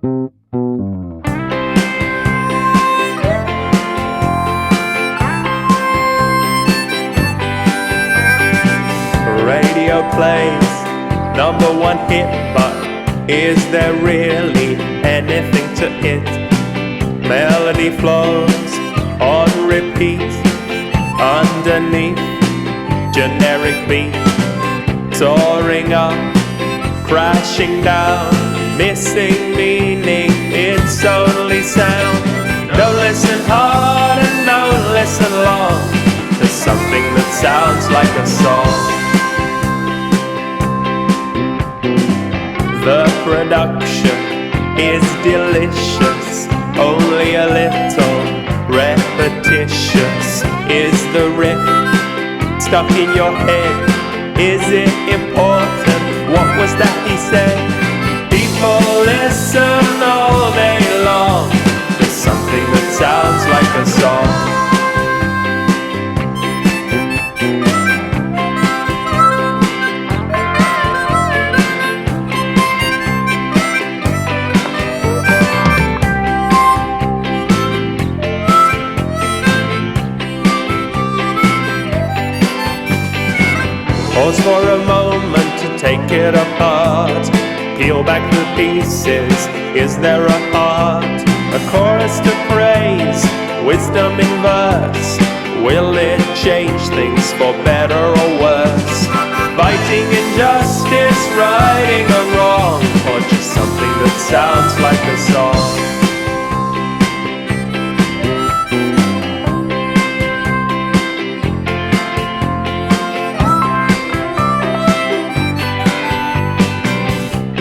Radio plays number one hit, but is there really anything to it? Melody flows on repeat underneath generic beat, soaring up, crashing down, missing meaning, it's only sound. Don't listen hard and don't listen long, there's something that sounds like a song. The production is delicious, only a little repetitious. Is the riff stuck in your head? Is it important? What was that he said? People listen all day long, there's something that sounds like a song. Pause for a moment to take it apart. Peel back the pieces, is there a heart? A chorus to praise, wisdom in verse. Will it change things for better or worse? Fighting injustice, righting a wrong, or just something that sounds like a song?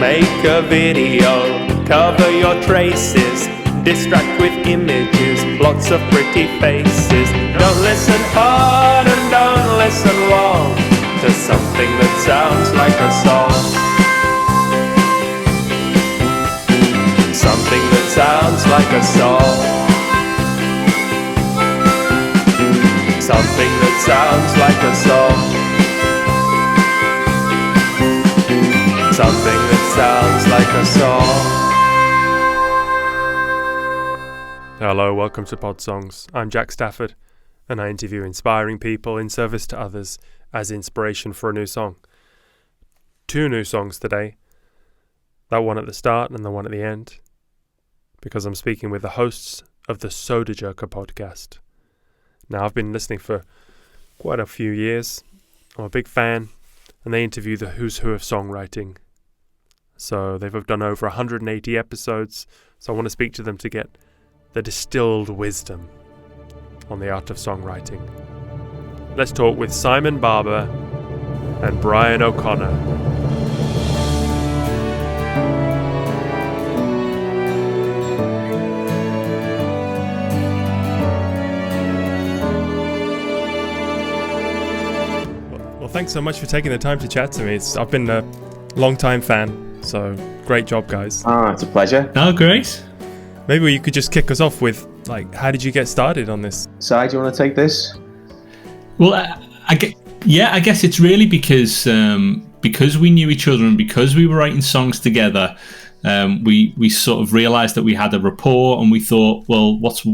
Make a video, cover your traces, distract with images, lots of pretty faces. Don't listen hard and don't listen long, to something that sounds like a song. Something that sounds like a song. Something that sounds like a song. Something that sounds like a song. Hello, welcome to Podsongs. I'm Jack Stafford, and I interview inspiring people in service to others as inspiration for a new song. 2 new songs today, that one at the start and the one at the end, because I'm speaking with the hosts of the Sodajerker podcast. Now, I've been listening for quite a few years. I'm a big fan, and they interview the who's who of songwriting. So they've done over 180 episodes, so I want to speak to them to get the distilled wisdom on the art of songwriting. Let's talk with Simon Barber and Brian O'Connor. Well, thanks so much for taking the time to chat to me. I've been a long-time fan. So, great job, guys. It's a pleasure. Oh, great. Maybe you could just kick us off with, how did you get started on this? Si, do you want to take this? Well, I guess it's really because we knew each other and because we were writing songs together, we sort of realised that we had a rapport, and we thought, well, what's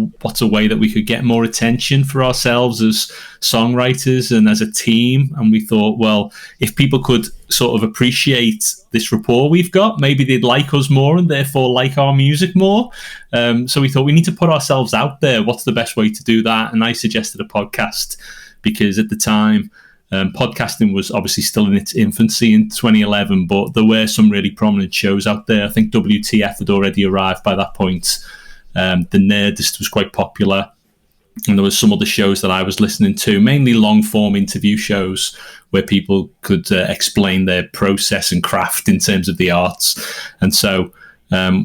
a way that we could get more attention for ourselves as songwriters and as a team? And we thought, well, if people could sort of appreciate this rapport we've got, maybe they'd like us more and therefore like our music more. So we thought we need to put ourselves out there. What's the best way to do that? And I suggested a podcast because at the time, podcasting was obviously still in its infancy in 2011, but there were some really prominent shows out there. I think WTF had already arrived by that point. The Nerdist was quite popular. And there was some other shows that I was listening to, mainly long-form interview shows where people could explain their process and craft in terms of the arts. And so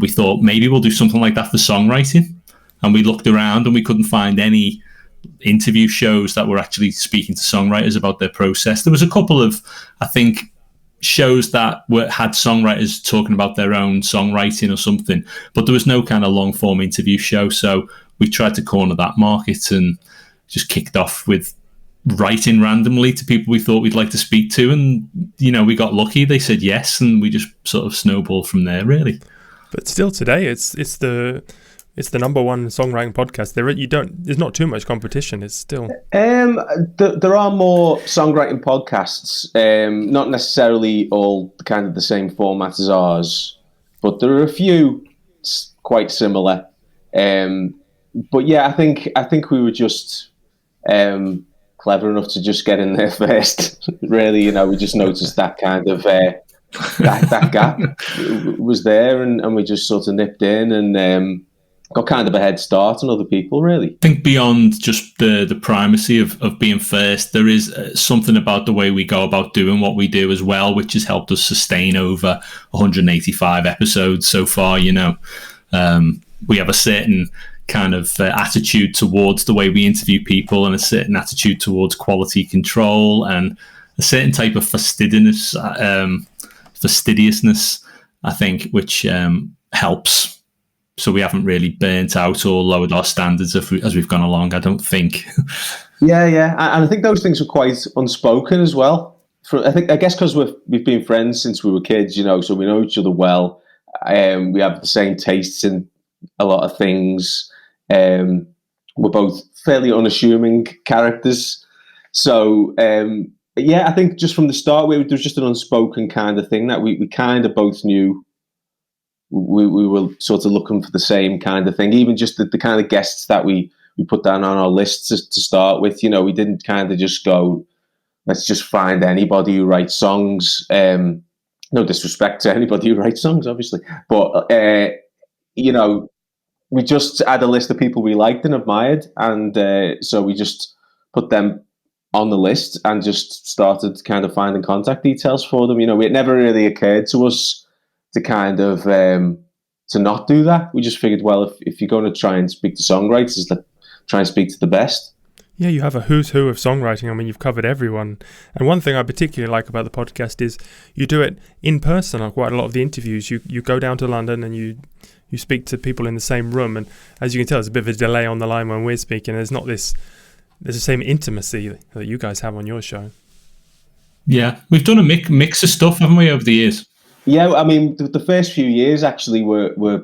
we thought maybe we'll do something like that for songwriting. And we looked around and we couldn't find any interview shows that were actually speaking to songwriters about their process. There was a couple of, I think, shows that had songwriters talking about their own songwriting or something, but there was no kind of long-form interview show. So we tried to corner that market and just kicked off with writing randomly to people we thought we'd like to speak to. And, we got lucky. They said yes, and we just sort of snowballed from there, really. But still, today it's the number one songwriting podcast. There's not too much competition. It's still there are more songwriting podcasts, not necessarily all kind of the same format as ours, but there are a few quite similar. But yeah, I think we were just clever enough to just get in there first. Really, we just noticed that kind of that gap was there, and we just sort of nipped in and got kind of a head start on other people, really. I think beyond just the primacy of being first, there is something about the way we go about doing what we do as well, which has helped us sustain over 185 episodes so far. We have a certain kind of attitude towards the way we interview people, and a certain attitude towards quality control, and a certain type of fastidiousness, I think, which helps. So we haven't really burnt out or lowered our standards as we've gone along, I don't think. Yeah, and I think those things are quite unspoken as well. I guess because we've been friends since we were kids, so we know each other well. We have the same tastes in a lot of things. We're both fairly unassuming characters. So, I think just from the start, there was just an unspoken kind of thing that we kind of both knew we were sort of looking for the same kind of thing. Even just the kind of guests that we put down on our lists to start with, we didn't kind of just go, let's just find anybody who writes songs. No disrespect to anybody who writes songs, obviously. But, we just had a list of people we liked and admired. And so we just put them on the list and just started kind of finding contact details for them. It never really occurred to us to kind of to not do that. We just figured, well, if you're going to try and speak to songwriters, try and speak to the best. Yeah, you have a who's who of songwriting. I mean, you've covered everyone. And one thing I particularly like about the podcast is you do it in person on quite a lot of the interviews. You go down to London and you speak to people in the same room. And as you can tell, there's a bit of a delay on the line when we're speaking. There's the same intimacy that you guys have on your show. Yeah, we've done a mix of stuff, haven't we, over the years? Yeah, I mean, the first few years actually were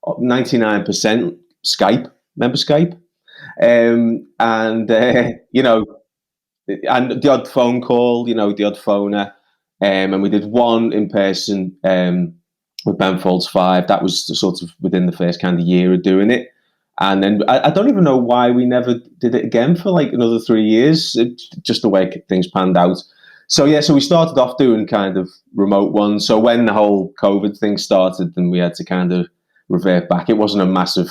99% Skype, remember Skype? And the odd phone call, the odd phoner. And we did one in person with Ben Folds 5. That was sort of within the first kind of year of doing it. And then I don't even know why we never did it again for like another 3 years, just the way things panned out. So we started off doing kind of remote ones. So when the whole COVID thing started, then we had to kind of revert back. It wasn't a massive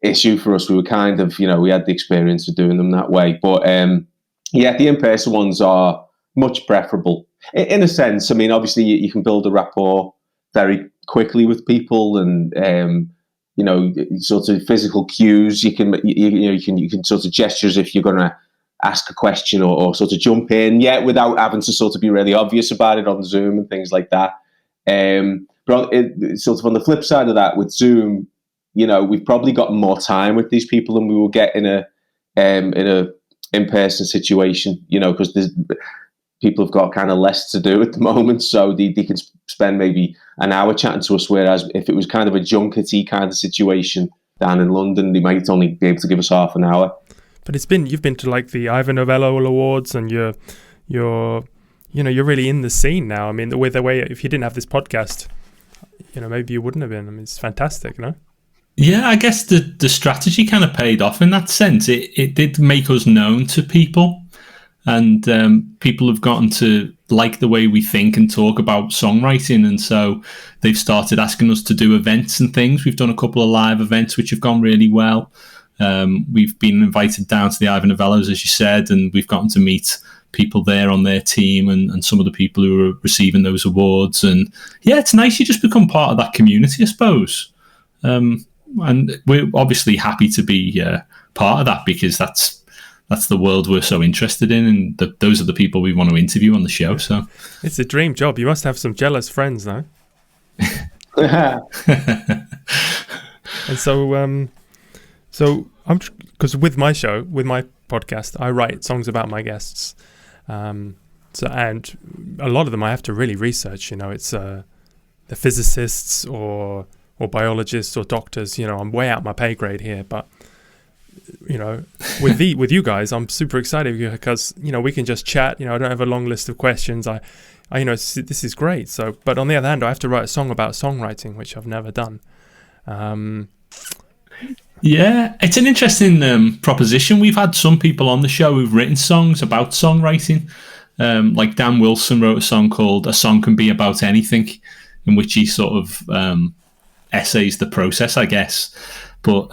issue for us. We were kind of, we had the experience of doing them that way. But the in-person ones are much preferable in a sense. I mean, obviously you can build a rapport very quickly with people, and sort of physical cues. You can sort of gestures if you're going to ask a question or sort of jump in, without having to sort of be really obvious about it on Zoom and things like that. But sort of on the flip side of that, with Zoom, we've probably got more time with these people than we will get in a in-person situation, because people have got kind of less to do at the moment, so they can spend maybe an hour chatting to us, whereas if it was kind of a junkety kind of situation down in London, they might only be able to give us half an hour. But you've been to like the Ivor Novello Awards, and you're really in the scene now. I mean, the way if you didn't have this podcast, maybe you wouldn't have been. I mean, it's fantastic, no? Yeah, I guess the strategy kind of paid off in that sense. It did make us known to people, and people have gotten to like the way we think and talk about songwriting, and so they've started asking us to do events and things. We've done a couple of live events which have gone really well. We've been invited down to the Ivor Novellos, as you said, and we've gotten to meet people there on their team and some of the people who are receiving those awards. And yeah, it's nice. You just become part of that community, I suppose. And we're obviously happy to be part of that, because that's the world we're so interested in, and those are the people we want to interview on the show. So it's a dream job. You must have some jealous friends, though. And so I'm, because with my show, with my podcast, I write songs about my guests. And a lot of them I have to really research. It's the physicists or biologists or doctors. I'm way out my pay grade here, but with you guys, I'm super excited because we can just chat. I don't have a long list of questions. I this is great. So, but on the other hand, I have to write a song about songwriting, which I've never done. Yeah, it's an interesting proposition. We've had some people on the show who've written songs about songwriting. Like Dan Wilson wrote a song called "A Song Can Be About Anything," in which he sort of essays the process, I guess. But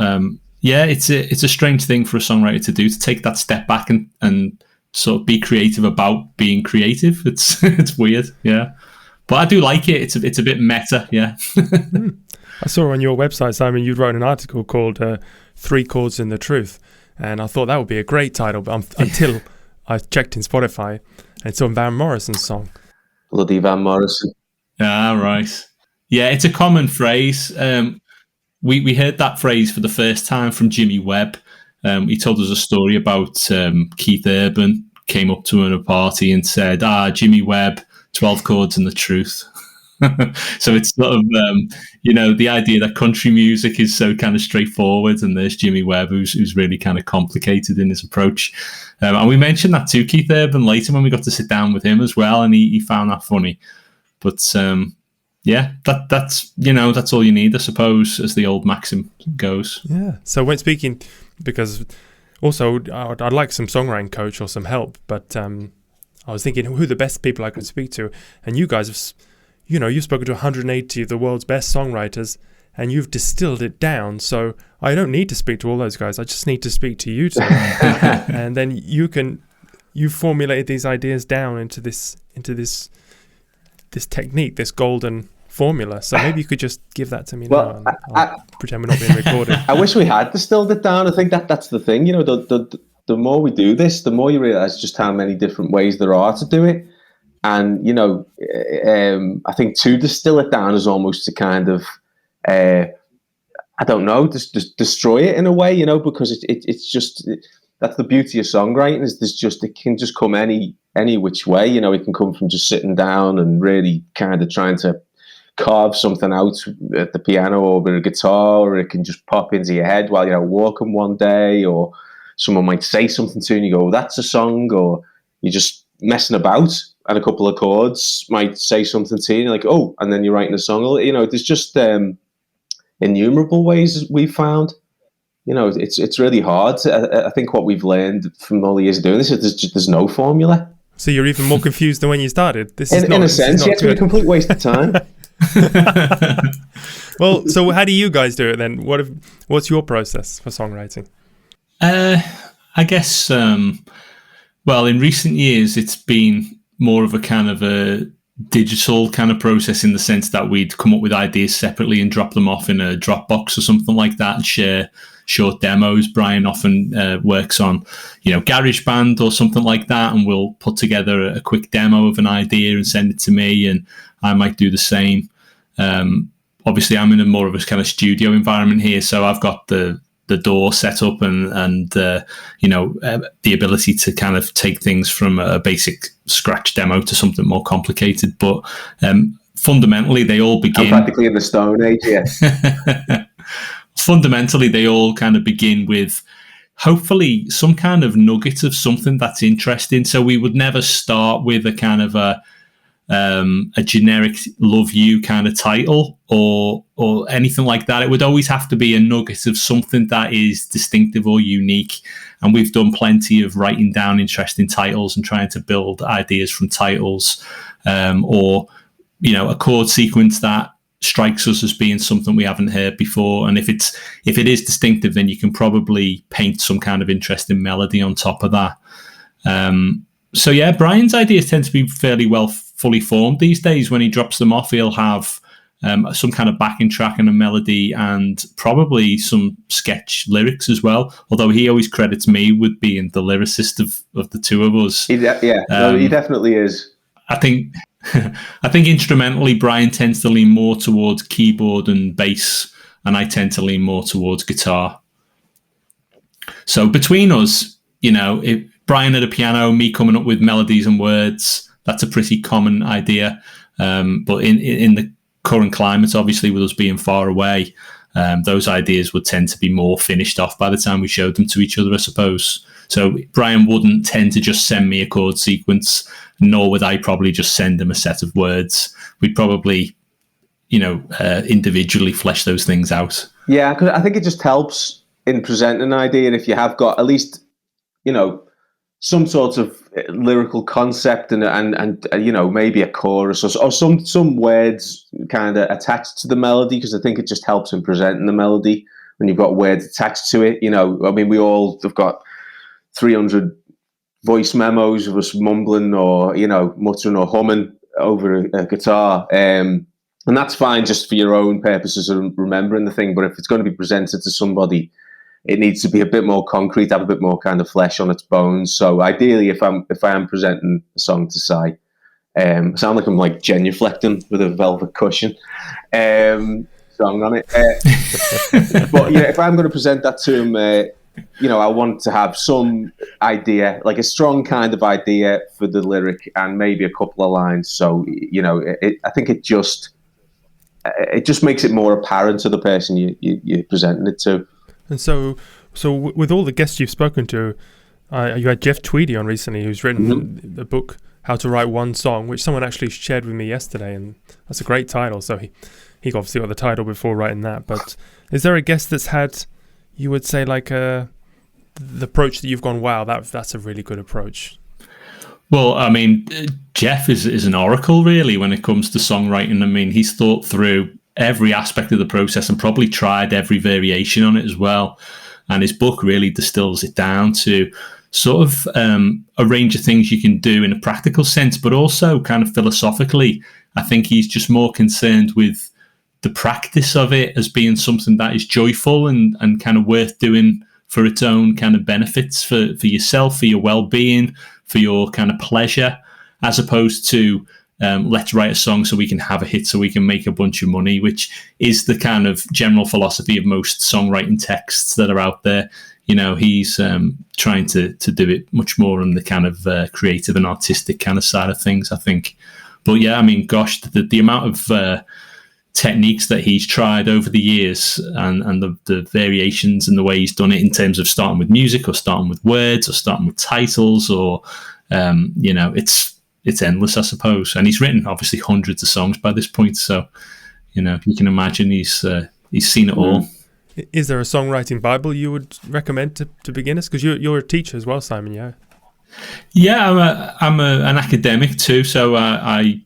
yeah, it's a strange thing for a songwriter to do, to take that step back and sort of be creative about being creative. It's weird, yeah. But I do like it. It's a bit meta, yeah. I saw on your website, Simon, you wrote an article called "Three Chords in the Truth," and I thought that would be a great title, but until I checked in Spotify, and it's on Van Morrison's song. Bloody Van Morrison. Ah, right. Yeah, it's a common phrase. We heard that phrase for the first time from Jimmy Webb. He told us a story about Keith Urban came up to him at a party and said, Jimmy Webb, 12 chords and the truth. So it's sort of, the idea that country music is so kind of straightforward, and there's Jimmy Webb who's really kind of complicated in his approach. And we mentioned that to Keith Urban later when we got to sit down with him as well, and he found that funny. But yeah, that's all you need, I suppose, as the old maxim goes. Yeah. So when speaking, because also I'd like some songwriting coach or some help, but I was thinking who the best people I could speak to, and you guys have, you've spoken to 180 of the world's best songwriters, and you've distilled it down. So I don't need to speak to all those guys. I just need to speak to you two, and then you formulate these ideas down into this technique, this golden formula. So maybe you could just give that to me now, and I'll pretend we're not being recorded. I wish we had distilled it down. I think that's the thing. The more we do this, the more you realise just how many different ways there are to do it. And, I think to distill it down is almost to kind of, I don't know, just destroy it in a way, because it's just, that's the beauty of songwriting, is it can just come any which way, it can come from just sitting down and really kind of trying to carve something out at the piano or with a guitar, or it can just pop into your head while you're out walking one day, or someone might say something to you and you go, that's a song, or you're just messing about and a couple of chords might say something to you and you're like, oh, and then you're writing a song. There's just innumerable ways we've found. It's really hard. I think what we've learned from all the years of doing this is there's no formula. So you're even more confused than when you started. In a sense, it's been a complete waste of time. Well, so how do you guys do it then? What's your process for songwriting? I guess, well, in recent years, it's been more of a kind of a digital kind of process, in the sense that we'd come up with ideas separately and drop them off in a Dropbox or something like that and share short demos. Brian often works on, GarageBand or something like that, and we'll put together a quick demo of an idea and send it to me, and I might do the same. Obviously, I'm in a more of a kind of studio environment here, so I've got the DAW set up and the ability to kind of take things from a basic scratch demo to something more complicated. But fundamentally, they all begin... I'm practically in the Stone Age, yeah. Fundamentally, they all kind of begin with hopefully some kind of nugget of something that's interesting. So we would never start with a kind of a generic "Love You" kind of title or anything like that. It would always have to be a nugget of something that is distinctive or unique. And we've done plenty of writing down interesting titles and trying to build ideas from titles, or a chord sequence that strikes us as being something we haven't heard before. And if it is distinctive, then you can probably paint some kind of interesting melody on top of that. So yeah, Brian's ideas tend to be fairly well fully formed these days. When he drops them off, he'll have some kind of backing track and a melody, and probably some sketch lyrics as well. Although he always credits me with being the lyricist of the two of us. He definitely is. I think instrumentally, Brian tends to lean more towards keyboard and bass, and I tend to lean more towards guitar. So between us, if Brian at a piano, me coming up with melodies and words, that's a pretty common idea. But in the current climate, obviously, with us being far away, those ideas would tend to be more finished off by the time we showed them to each other, I suppose. So Brian wouldn't tend to just send me a chord sequence, nor would I probably just send him a set of words. We'd probably, individually flesh those things out. Yeah, because I think it just helps in presenting an idea if you have got at least, some sort of lyrical concept and maybe a chorus or some words kind of attached to the melody, because I think it just helps in presenting the melody when you've got words attached to it. We all have got 300 voice memos of us mumbling or muttering or humming over a guitar, and that's fine just for your own purposes of remembering the thing. But if it's going to be presented to somebody, it needs to be a bit more concrete, have a bit more kind of flesh on its bones. So ideally, if I am presenting a song to Si, I sound like I'm like genuflecting with a velvet cushion song on it. But if I'm going to present that to him, I want to have some idea, like a strong kind of idea for the lyric and maybe a couple of lines. So I think it just makes it more apparent to the person you're presenting it to. And so with all the guests you've spoken to, you had Jeff Tweedy on recently, who's written a book, How to Write One Song, which someone actually shared with me yesterday, and that's a great title. So he obviously got the title before writing that. But is there a guest that's had, you would say, like the approach that you've gone, wow, that's a really good approach? Well, Jeff is an oracle, really, when it comes to songwriting. He's thought through every aspect of the process and probably tried every variation on it as well. And his book really distills it down to sort of a range of things you can do in a practical sense, but also kind of philosophically. I think he's just more concerned with the practice of it as being something that is joyful and kind of worth doing for its own kind of benefits for yourself, for your well-being, for your kind of pleasure, as opposed to let's write a song so we can have a hit, so we can make a bunch of money, which is the kind of general philosophy of most songwriting texts that are out there. He's trying to do it much more on the kind of creative and artistic kind of side of things, I think. But yeah, gosh, the amount of techniques that he's tried over the years and the variations and the way he's done it in terms of starting with music or starting with words or starting with titles or, it's endless, I suppose. And he's written obviously hundreds of songs by this point. So, you can imagine he's seen it all. Is there a songwriting Bible you would recommend to beginners? Because you're a teacher as well, Simon, yeah? Yeah, I'm an academic too. So I've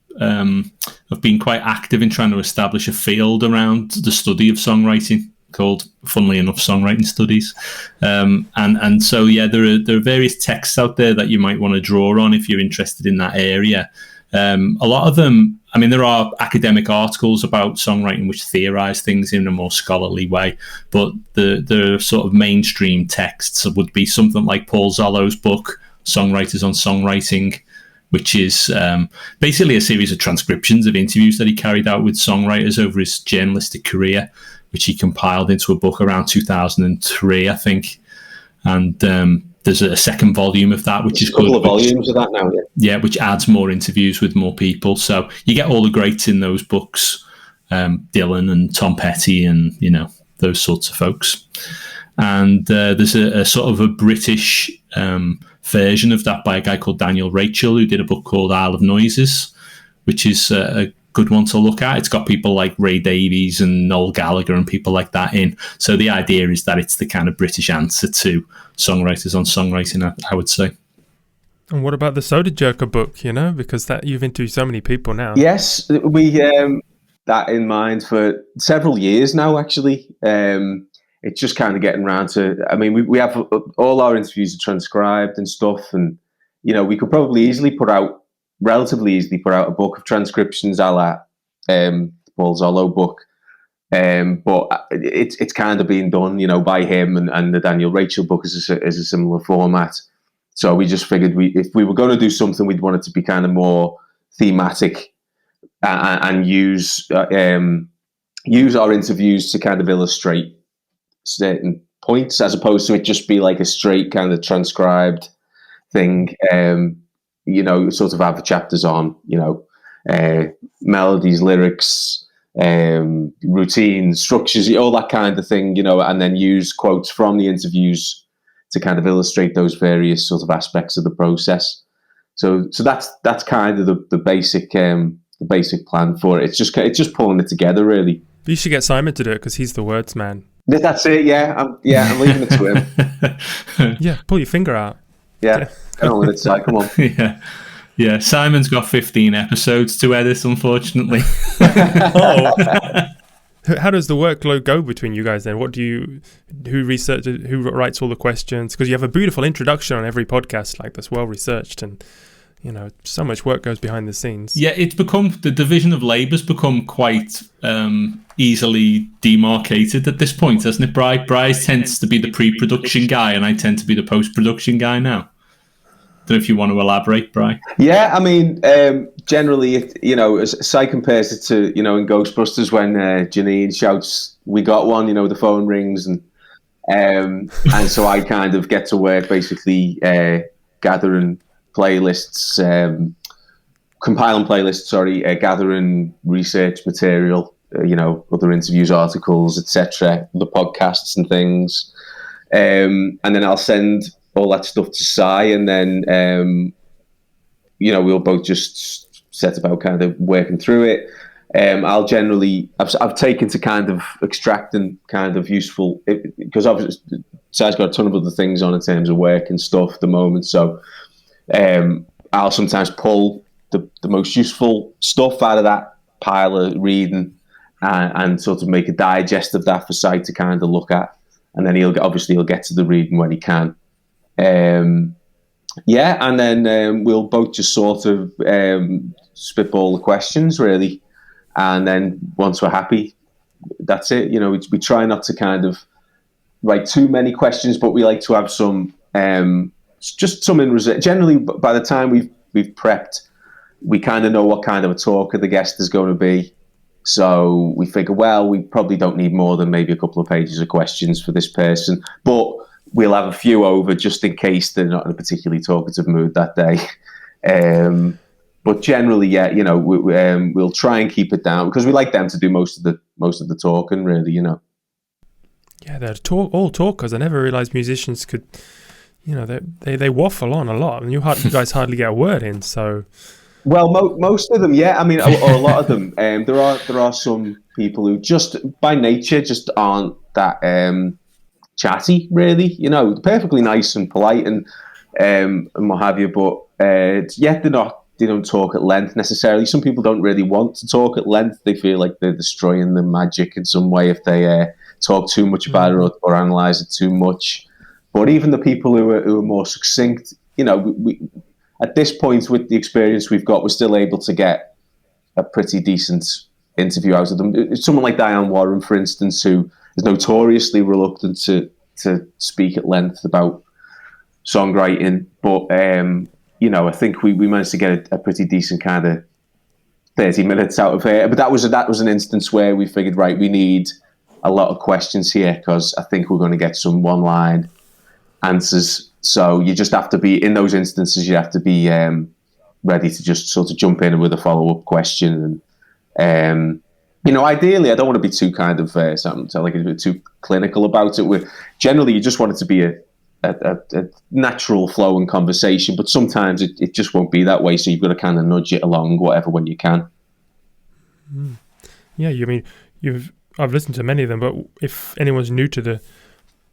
been quite active in trying to establish a field around the study of songwriting called, funnily enough, Songwriting Studies. And so, yeah, there are various texts out there that you might want to draw on if you're interested in that area. A lot of them, there are academic articles about songwriting which theorize things in a more scholarly way, but the sort of mainstream texts would be something like Paul Zollo's book, Songwriters on Songwriting, which is basically a series of transcriptions of interviews that he carried out with songwriters over his journalistic career, which he compiled into a book around 2003, I think. And there's a second volume of that, which is good. A couple of volumes of that now, yeah. Yeah, which adds more interviews with more people. So you get all the greats in those books, Dylan and Tom Petty and, those sorts of folks. And there's a sort of a British version of that by a guy called Daniel Rachel, who did a book called Isle of Noises, which is a good one to look at. It's got people like Ray Davies and Noel Gallagher and people like that in. So the idea is that it's the kind of British answer to Songwriters on Songwriting, I would say. And what about the Sodajerker book, because that you've interviewed so many people now. Yes, we that in mind for several years now, actually. It's just kind of getting around to, we have all our interviews are transcribed and stuff, and, we could probably relatively easily put out a book of transcriptions a la Paul Zollo book. But it's kind of being done, by him, and the Daniel Rachel book is a similar format. So we just figured if we were going to do something, we'd want it to be kind of more thematic and use our interviews to kind of illustrate certain points, as opposed to it just be like a straight kind of transcribed thing. Sort of have the chapters on, melodies, lyrics, routines, structures, all that kind of thing, and then use quotes from the interviews to kind of illustrate those various sort of aspects of the process. So that's kind of the basic plan for it. It's just pulling it together, really. You should get Simon to do it because he's the words man. That's it. Yeah, I'm leaving it to him. Yeah, pull your finger out. Yeah, come on with it, Si. Come on. Yeah. Simon's got 15 episodes to edit, unfortunately. Oh. How does the workload go between you guys then? Who writes all the questions? Because you have a beautiful introduction on every podcast, like that's well researched, and so much work goes behind the scenes. Yeah, it's become, the division of labour's become quite easily demarcated at this point, hasn't it, Bri? Bri tends to be the pre-production guy, and I tend to be the post-production guy now. Don't know if you want to elaborate, Bri. Yeah, I mean, generally, as Si compares it to, in Ghostbusters when Janine shouts, "We got one," the phone rings, and so I kind of get to work basically gathering playlists, compiling playlists, gathering research material, other interviews, articles, etc., the podcasts and things, and then I'll send all that stuff to Si, and then we'll both just set about kind of working through it. I've taken to kind of extracting kind of useful, because obviously Si's got a ton of other things on in terms of work and stuff at the moment, so I'll sometimes pull the most useful stuff out of that pile of reading and sort of make a digest of that for Si to kind of look at, and then he'll get to the reading when he can. And then we'll both just sort of spitball the questions, really, and then once we're happy, that's it. We try not to kind of write too many questions, but we like to have some just some in reserve. Generally, by the time we've prepped, we kind of know what kind of a talker the guest is going to be, so we figure, well, we probably don't need more than maybe a couple of pages of questions for this person, but we'll have a few over just in case they're not in a particularly talkative mood that day. But generally, yeah, we'll try and keep it down because we like them to do most of the talking, really, Yeah, they're all talkers. I never realised musicians could, they waffle on a lot, and you guys hardly get a word in. So, well, most of them, yeah. I mean, or a lot of them. There are some people who just by nature just aren't that chatty, really. Perfectly nice and polite and what have you. But they don't talk at length necessarily. Some people don't really want to talk at length. They feel like they're destroying the magic in some way if they talk too much about it or analyse it too much. But even the people who are more succinct, we at this point with the experience we've got, we're still able to get a pretty decent interview out of them. Someone like Diane Warren, for instance, who is notoriously reluctant to speak at length about songwriting, but I think we managed to get a pretty decent kind of 30 minutes out of her. But that was an instance where we figured, right, we need a lot of questions here because I think we're going to get some one-line answers. So you just have to be, in those instances, you have to be ready to just sort of jump in with a follow-up question. And, ideally, I don't want to be too kind of, sound like a bit too clinical about it. Generally, you just want it to be a natural flowing conversation, but sometimes it just won't be that way. So you've got to kind of nudge it along, whatever, when you can. Yeah, I've listened to many of them, but if anyone's new to the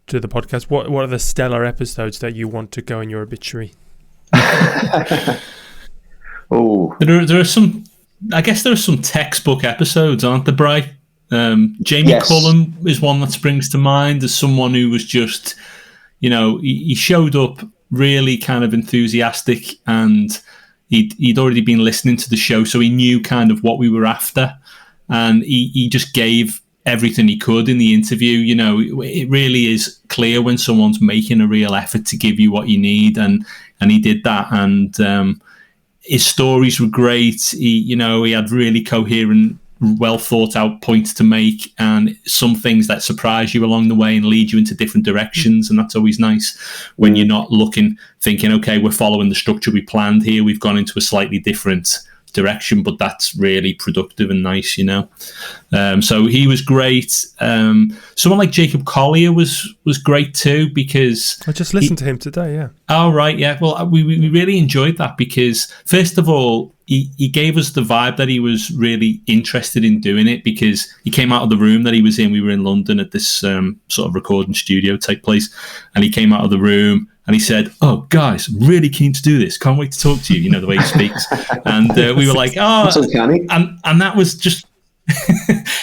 podcast, what are the stellar episodes that you want to go in your obituary? There are some. I guess there are some textbook episodes, aren't there, Bri? Jamie Cullum is one that springs to mind as someone who was just, he showed up really kind of enthusiastic, and he'd already been listening to the show, so he knew kind of what we were after, and he just gave everything he could in the interview. It really is clear when someone's making a real effort to give you what you need, and he did that, and his stories were great. He had really coherent, well thought out points to make, and some things that surprise you along the way and lead you into different directions, and that's always nice when you're not thinking, okay, we're following the structure we planned here, we've gone into a slightly different direction, but that's really productive and nice, you know. So he was great. Someone like Jacob Collier was great too, because I just listened to him today. Yeah. Oh, right, yeah. Well, we really enjoyed that because, first of all, he gave us the vibe that he was really interested in doing it, because he came out of the room that he was in. We were in London at this sort of recording studio type place, and he came out of the room and he said, "Oh, guys, really keen to do this. Can't wait to talk to you." You know, the way he speaks. And we were like, "Oh," and that was just,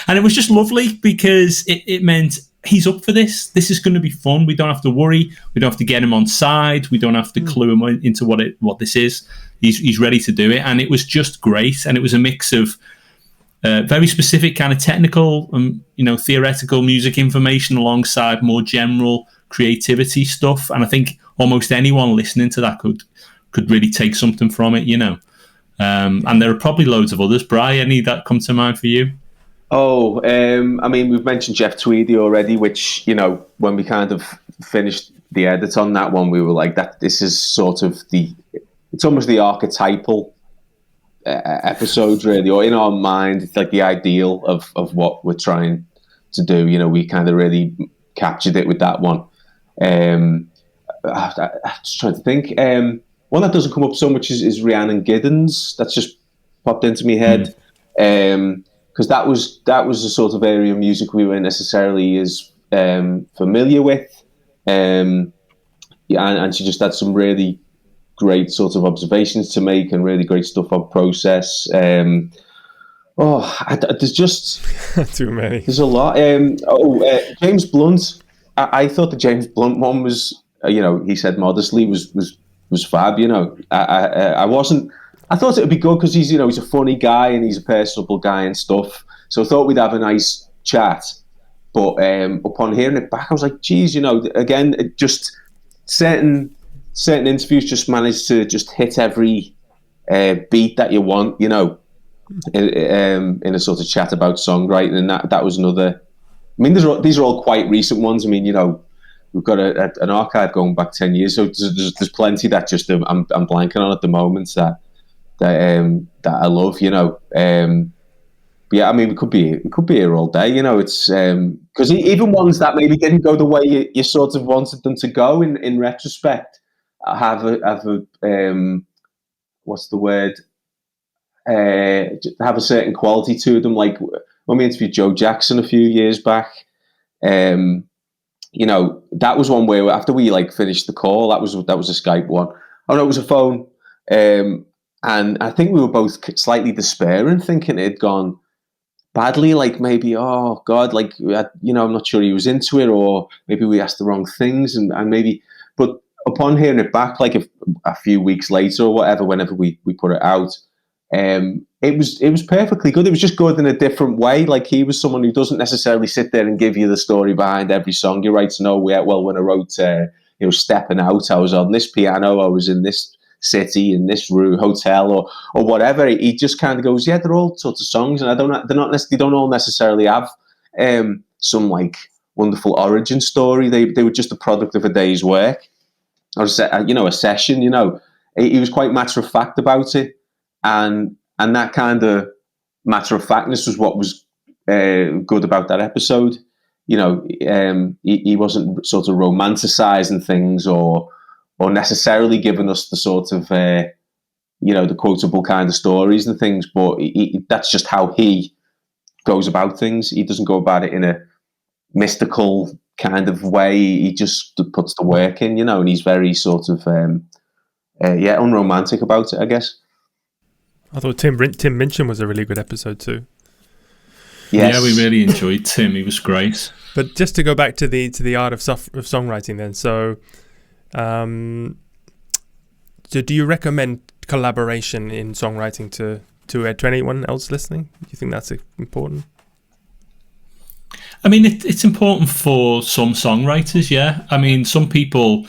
and it was just lovely, because it meant he's up for this. This is going to be fun. We don't have to worry. We don't have to get him on side. We don't have to clue him into what this is. He's ready to do it, and it was just great. And it was a mix of very specific kind of technical, theoretical music information alongside more general creativity stuff. And I think almost anyone listening to that could really take something from it, you know. And there are probably loads of others. Bri, any that come to mind for you? Oh, I mean, we've mentioned Jeff Tweedy already, which, you know, when we kind of finished the edit on that one, we were like, that this is sort of it's almost the archetypal episode, really, or in our mind, it's like the ideal of what we're trying to do. You know, we kind of really captured it with that one. I'm just trying to think. One that doesn't come up so much is Rhiannon Giddens. That's just popped into my head. Because that was a sort of area of music we weren't necessarily as familiar with, and she just had some really great sort of observations to make and really great stuff on process. There's just too many. There's a lot. James Blunt. I thought the James Blunt one was, he said modestly was fab. You know, I wasn't. I thought it would be good because he's a funny guy and he's a personable guy and stuff. So I thought we'd have a nice chat. But upon hearing it back, I was like, geez, again, it just certain interviews just managed to just hit every beat that you want, in a sort of chat about songwriting. And that was another. I mean, these are all quite recent ones. I mean, we've got an archive going back 10 years, so there's plenty that just I'm blanking on at the moment that I love, But yeah, I mean, we could be here all day, It's because even ones that maybe didn't go the way you sort of wanted them to go in retrospect have a what's the word? Have a certain quality to them. Like when we interviewed Joe Jackson a few years back, that was one where after we finished the call, that was a Skype one. Oh no, it was a phone. And I think we were both slightly despairing, thinking it had gone badly. Like maybe, oh God, I'm not sure he was into it, or maybe we asked the wrong things, and maybe. But upon hearing it back, a few weeks later or whatever, whenever we put it out, it was perfectly good. It was just good in a different way. Like he was someone who doesn't necessarily sit there and give you the story behind every song he writes. No, when I wrote, Stepping Out, I was on this piano, I was in this city, in this room, hotel, or whatever. He just kind of goes, yeah, they're all sorts of songs, and they don't all necessarily have some wonderful origin story. They were just a product of a day's work, or a session. He was quite matter of fact about it, and that kind of matter of factness was what was good about that episode. He wasn't sort of romanticizing things or necessarily giving us the sort of, the quotable kind of stories and things, but that's just how he goes about things. He doesn't go about it in a mystical kind of way. He just puts the work in, and he's very sort of, unromantic about it, I guess. I thought Tim Minchin was a really good episode too. Yes. Yeah, we really enjoyed Tim. He was great. But just to go back to the art of songwriting then, so do you recommend collaboration in songwriting to anyone else listening? Do you think that's important? I mean, it's important for some songwriters, yeah. I mean, some people,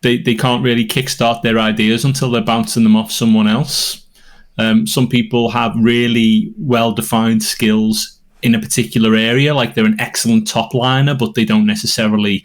they can't really kickstart their ideas until they're bouncing them off someone else. Some people have really well-defined skills in a particular area, like they're an excellent top liner, but they don't necessarily,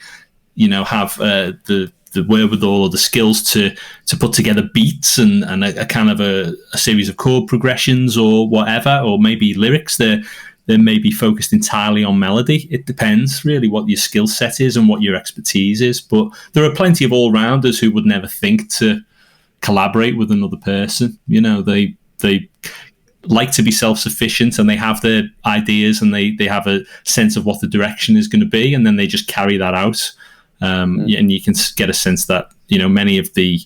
have the the wherewithal or the skills to put together beats and a kind of a series of chord progressions or whatever, or maybe lyrics. They're maybe focused entirely on melody. It depends really what your skill set is and what your expertise is. But there are plenty of all-rounders who would never think to collaborate with another person. You know, they like to be self-sufficient, and they have their ideas, and they have a sense of what the direction is going to be, and then they just carry that out. And you can get a sense that, you know, many of the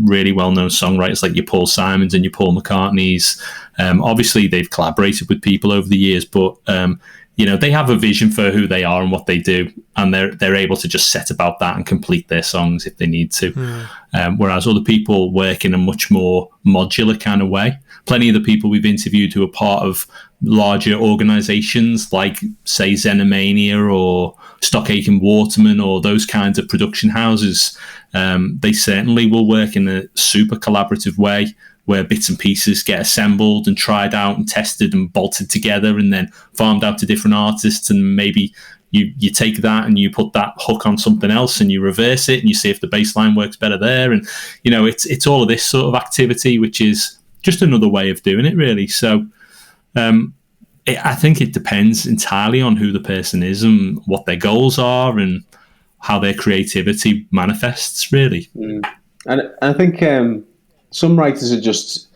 really well-known songwriters like your Paul Simons and your Paul McCartneys, obviously they've collaborated with people over the years, but you know, they have a vision for who they are and what they do, and they're able to just set about that and complete their songs if they need to. Whereas other people work in a much more modular kind of way. Plenty of the people we've interviewed who are part of larger organisations like, say, Xenomania or Stockake and Waterman or those kinds of production houses, they certainly will work in a super collaborative way, where bits and pieces get assembled and tried out and tested and bolted together and then farmed out to different artists. And maybe you take that and you put that hook on something else and you reverse it and you see if the bass line works better there. And, you know, it's all of this sort of activity, which is just another way of doing it, really. So I think it depends entirely on who the person is and what their goals are and how their creativity manifests, really. And I think some writers are just,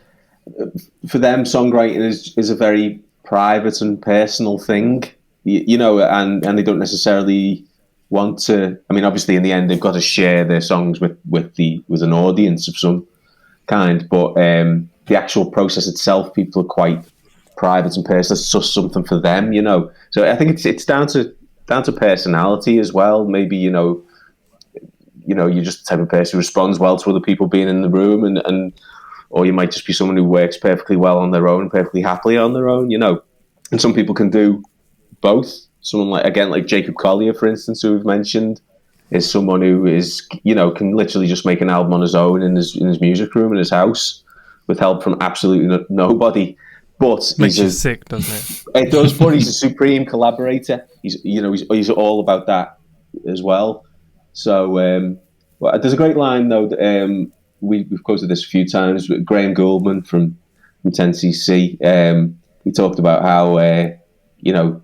for them, songwriting is a very private and personal thing, you know, and they don't necessarily want to. I mean, obviously, in the end, they've got to share their songs with an audience of some kind, but the actual process itself, people are quite private and personal. It's just something for them, you know. So I think it's down to personality as well. Maybe, you know, you're just the type of person who responds well to other people being in the room, and or you might just be someone who works perfectly well on their own, perfectly happily on their own, you know. And some people can do both. Someone like Jacob Collier, for instance, who we've mentioned, is someone who is, you know, can literally just make an album on his own in his music room in his house with help from absolutely nobody. But makes you sick, doesn't it? It does, but he's a supreme collaborator. He's all about that as well. So well, there's a great line though. We've quoted this a few times. But Graham Goldman from 10cc. We talked about how you know,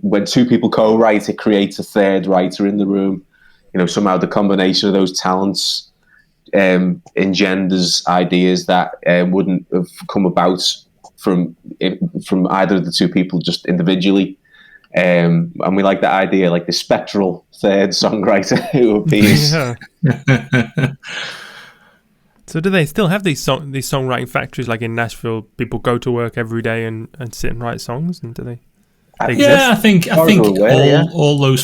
when two people co-write, it creates a third writer in the room. You know, somehow the combination of those talents engenders ideas that wouldn't have come about from either of the two people just individually. And we like that idea, like the spectral third songwriter who appears. Yeah. So do they still have these songwriting factories like in Nashville? People go to work every day and sit and write songs, and do they exist? Yeah, I think all those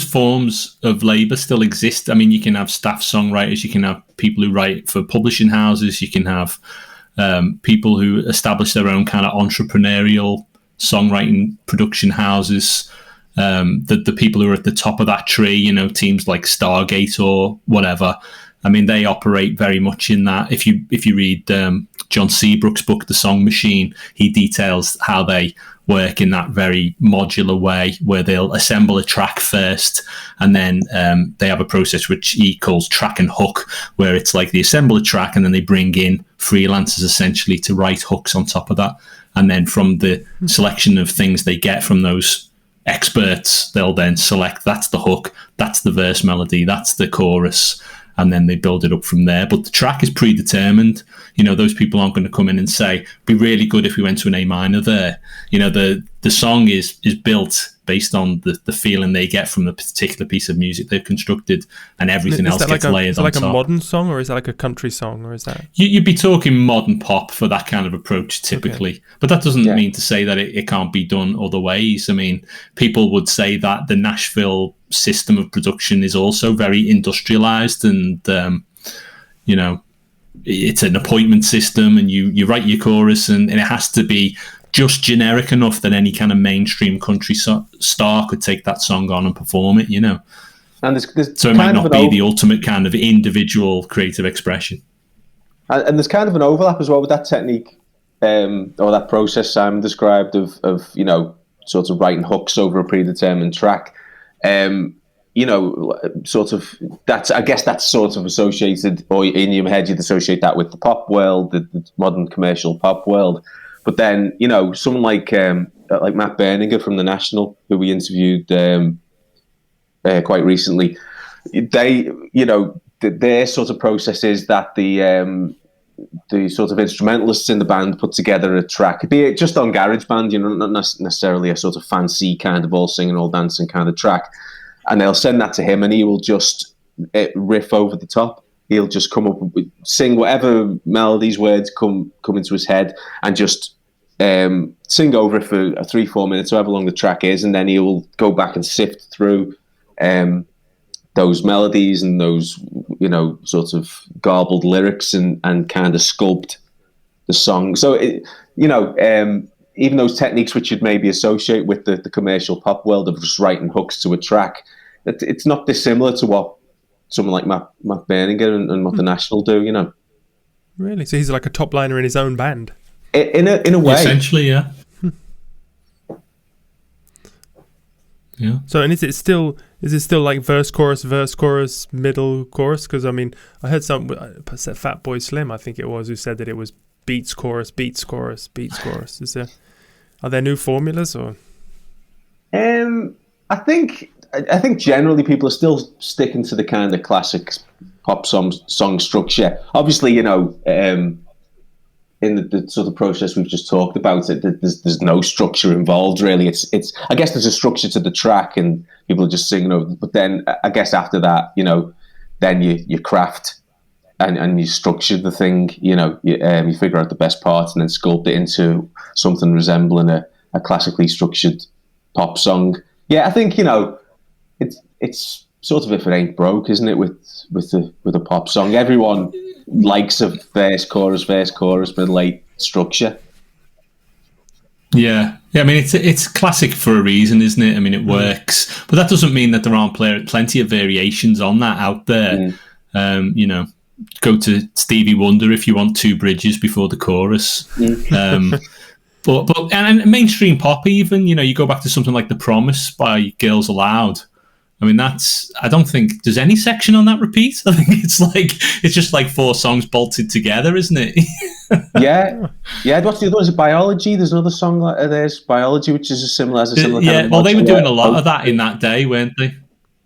forms of labour still exist. I mean, you can have staff songwriters, you can have people who write for publishing houses, you can have people who establish their own kind of entrepreneurial songwriting production houses. The people who are at the top of that tree, you know, teams like Stargate or whatever. I mean, they operate very much in that. If you read John Seabrook's book, The Song Machine, he details how they work in that very modular way, where they'll assemble a track first, and then they have a process which he calls track and hook, where it's like they assemble a track and then they bring in freelancers essentially to write hooks on top of that. And then from the selection of things they get from those experts, they'll then select, that's the hook, that's the verse melody, that's the chorus, and then they build it up from there. But the track is predetermined. You know, those people aren't going to come in and say, it'd be really good if we went to an A minor there. You know, the song is built based on the feeling they get from the particular piece of music they've constructed, and everything else gets layered on top. Is that like a modern song, or is that like a country song, or is that? You'd be talking modern pop for that kind of approach typically. Okay. But that doesn't mean to say that it can't be done other ways. I mean, people would say that the Nashville system of production is also very industrialized, and you know, it's an appointment system, and you write your chorus, and it has to be just generic enough that any kind of mainstream country star could take that song on and perform it, you know. And there's so it might not be the ultimate kind of individual creative expression. And there's kind of an overlap as well with that technique, or that process Simon described of you know, sort of writing hooks over a predetermined track. sort of I guess that's sort of associated, or in your head you'd associate that with the pop world, the modern commercial pop world. But then, someone like Matt Berninger from The National, who we interviewed quite recently, their sort of process is that the sort of instrumentalists in the band put together a track, be it just on GarageBand, not necessarily a sort of fancy kind of all singing, all dancing kind of track, and they'll send that to him, and he will just riff over the top. He'll just come up with, sing whatever melodies, words come into his head, and just sing over it for 3-4 minutes, however long the track is, and then he'll go back and sift through those melodies and those, sort of garbled lyrics and kind of sculpt the song. So, even those techniques which you'd maybe associate with the commercial pop world of just writing hooks to a track, it's not dissimilar to what someone like Matt Berninger and what The National do, Really? So he's like a top liner in his own band? In a way. Essentially, yeah. Yeah. So, and is it still like verse, chorus, middle, chorus? Because I heard Fatboy Slim, I think it was, who said that it was beats, chorus, beats, chorus, beats, chorus. Are there new formulas or? I think generally people are still sticking to the kind of classic pop song structure. Obviously, in the sort of process we've just talked about, there's no structure involved really. It's I guess there's a structure to the track and people are just singing over. But then I guess after that, then you craft and you structure the thing. You figure out the best parts and then sculpt it into something resembling a classically structured pop song. Yeah, I think it's sort of if it ain't broke, isn't it? With a pop song, everyone likes a verse, chorus, middle eight structure. Yeah. It's classic for a reason, isn't it? It works, but that doesn't mean that there aren't plenty of variations on that out there. Go to Stevie Wonder if you want 2 bridges before the chorus. But mainstream pop, even you go back to something like "The Promise" by Girls Aloud. I don't think there's any section on that repeat. I think it's just like 4 songs bolted together, isn't it? Yeah. What's the other one? Is it Biology? There's another song there's Biology, which is a similar yeah, kind well, of they were doing a lot of that in that day, weren't they?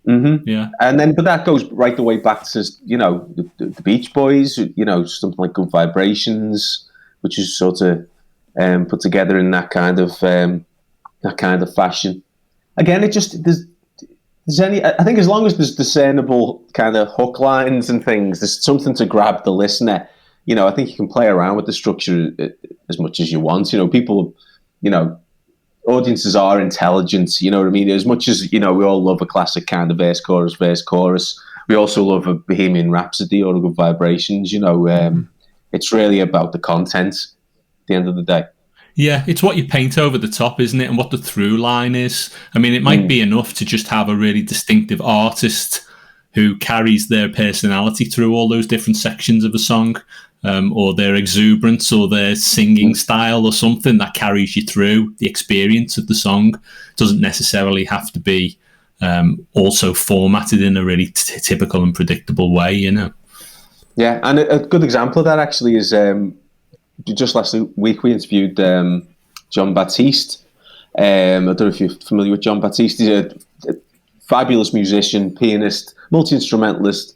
Mm-hmm. Yeah. And then, but that goes right the way back to, the Beach Boys, something like Good Vibrations, which is sort of put together in that kind of fashion. Again, I think as long as there's discernible kind of hook lines and things, there's something to grab the listener. I think you can play around with the structure as much as you want. People, audiences are intelligent. You know what I mean? As much as, we all love a classic kind of verse, chorus. We also love a Bohemian Rhapsody or a Good Vibrations. It's really about the content at the end of the day. Yeah, it's what you paint over the top, isn't it? And what the through line is. It might be enough to just have a really distinctive artist who carries their personality through all those different sections of a song, or their exuberance or their singing style or something that carries you through the experience of the song. It doesn't necessarily have to be also formatted in a really typical and predictable way, Yeah, and a good example of that actually is... just last week we interviewed John Batiste. I don't know if you're familiar with John Batiste. He's a fabulous musician, pianist, multi-instrumentalist,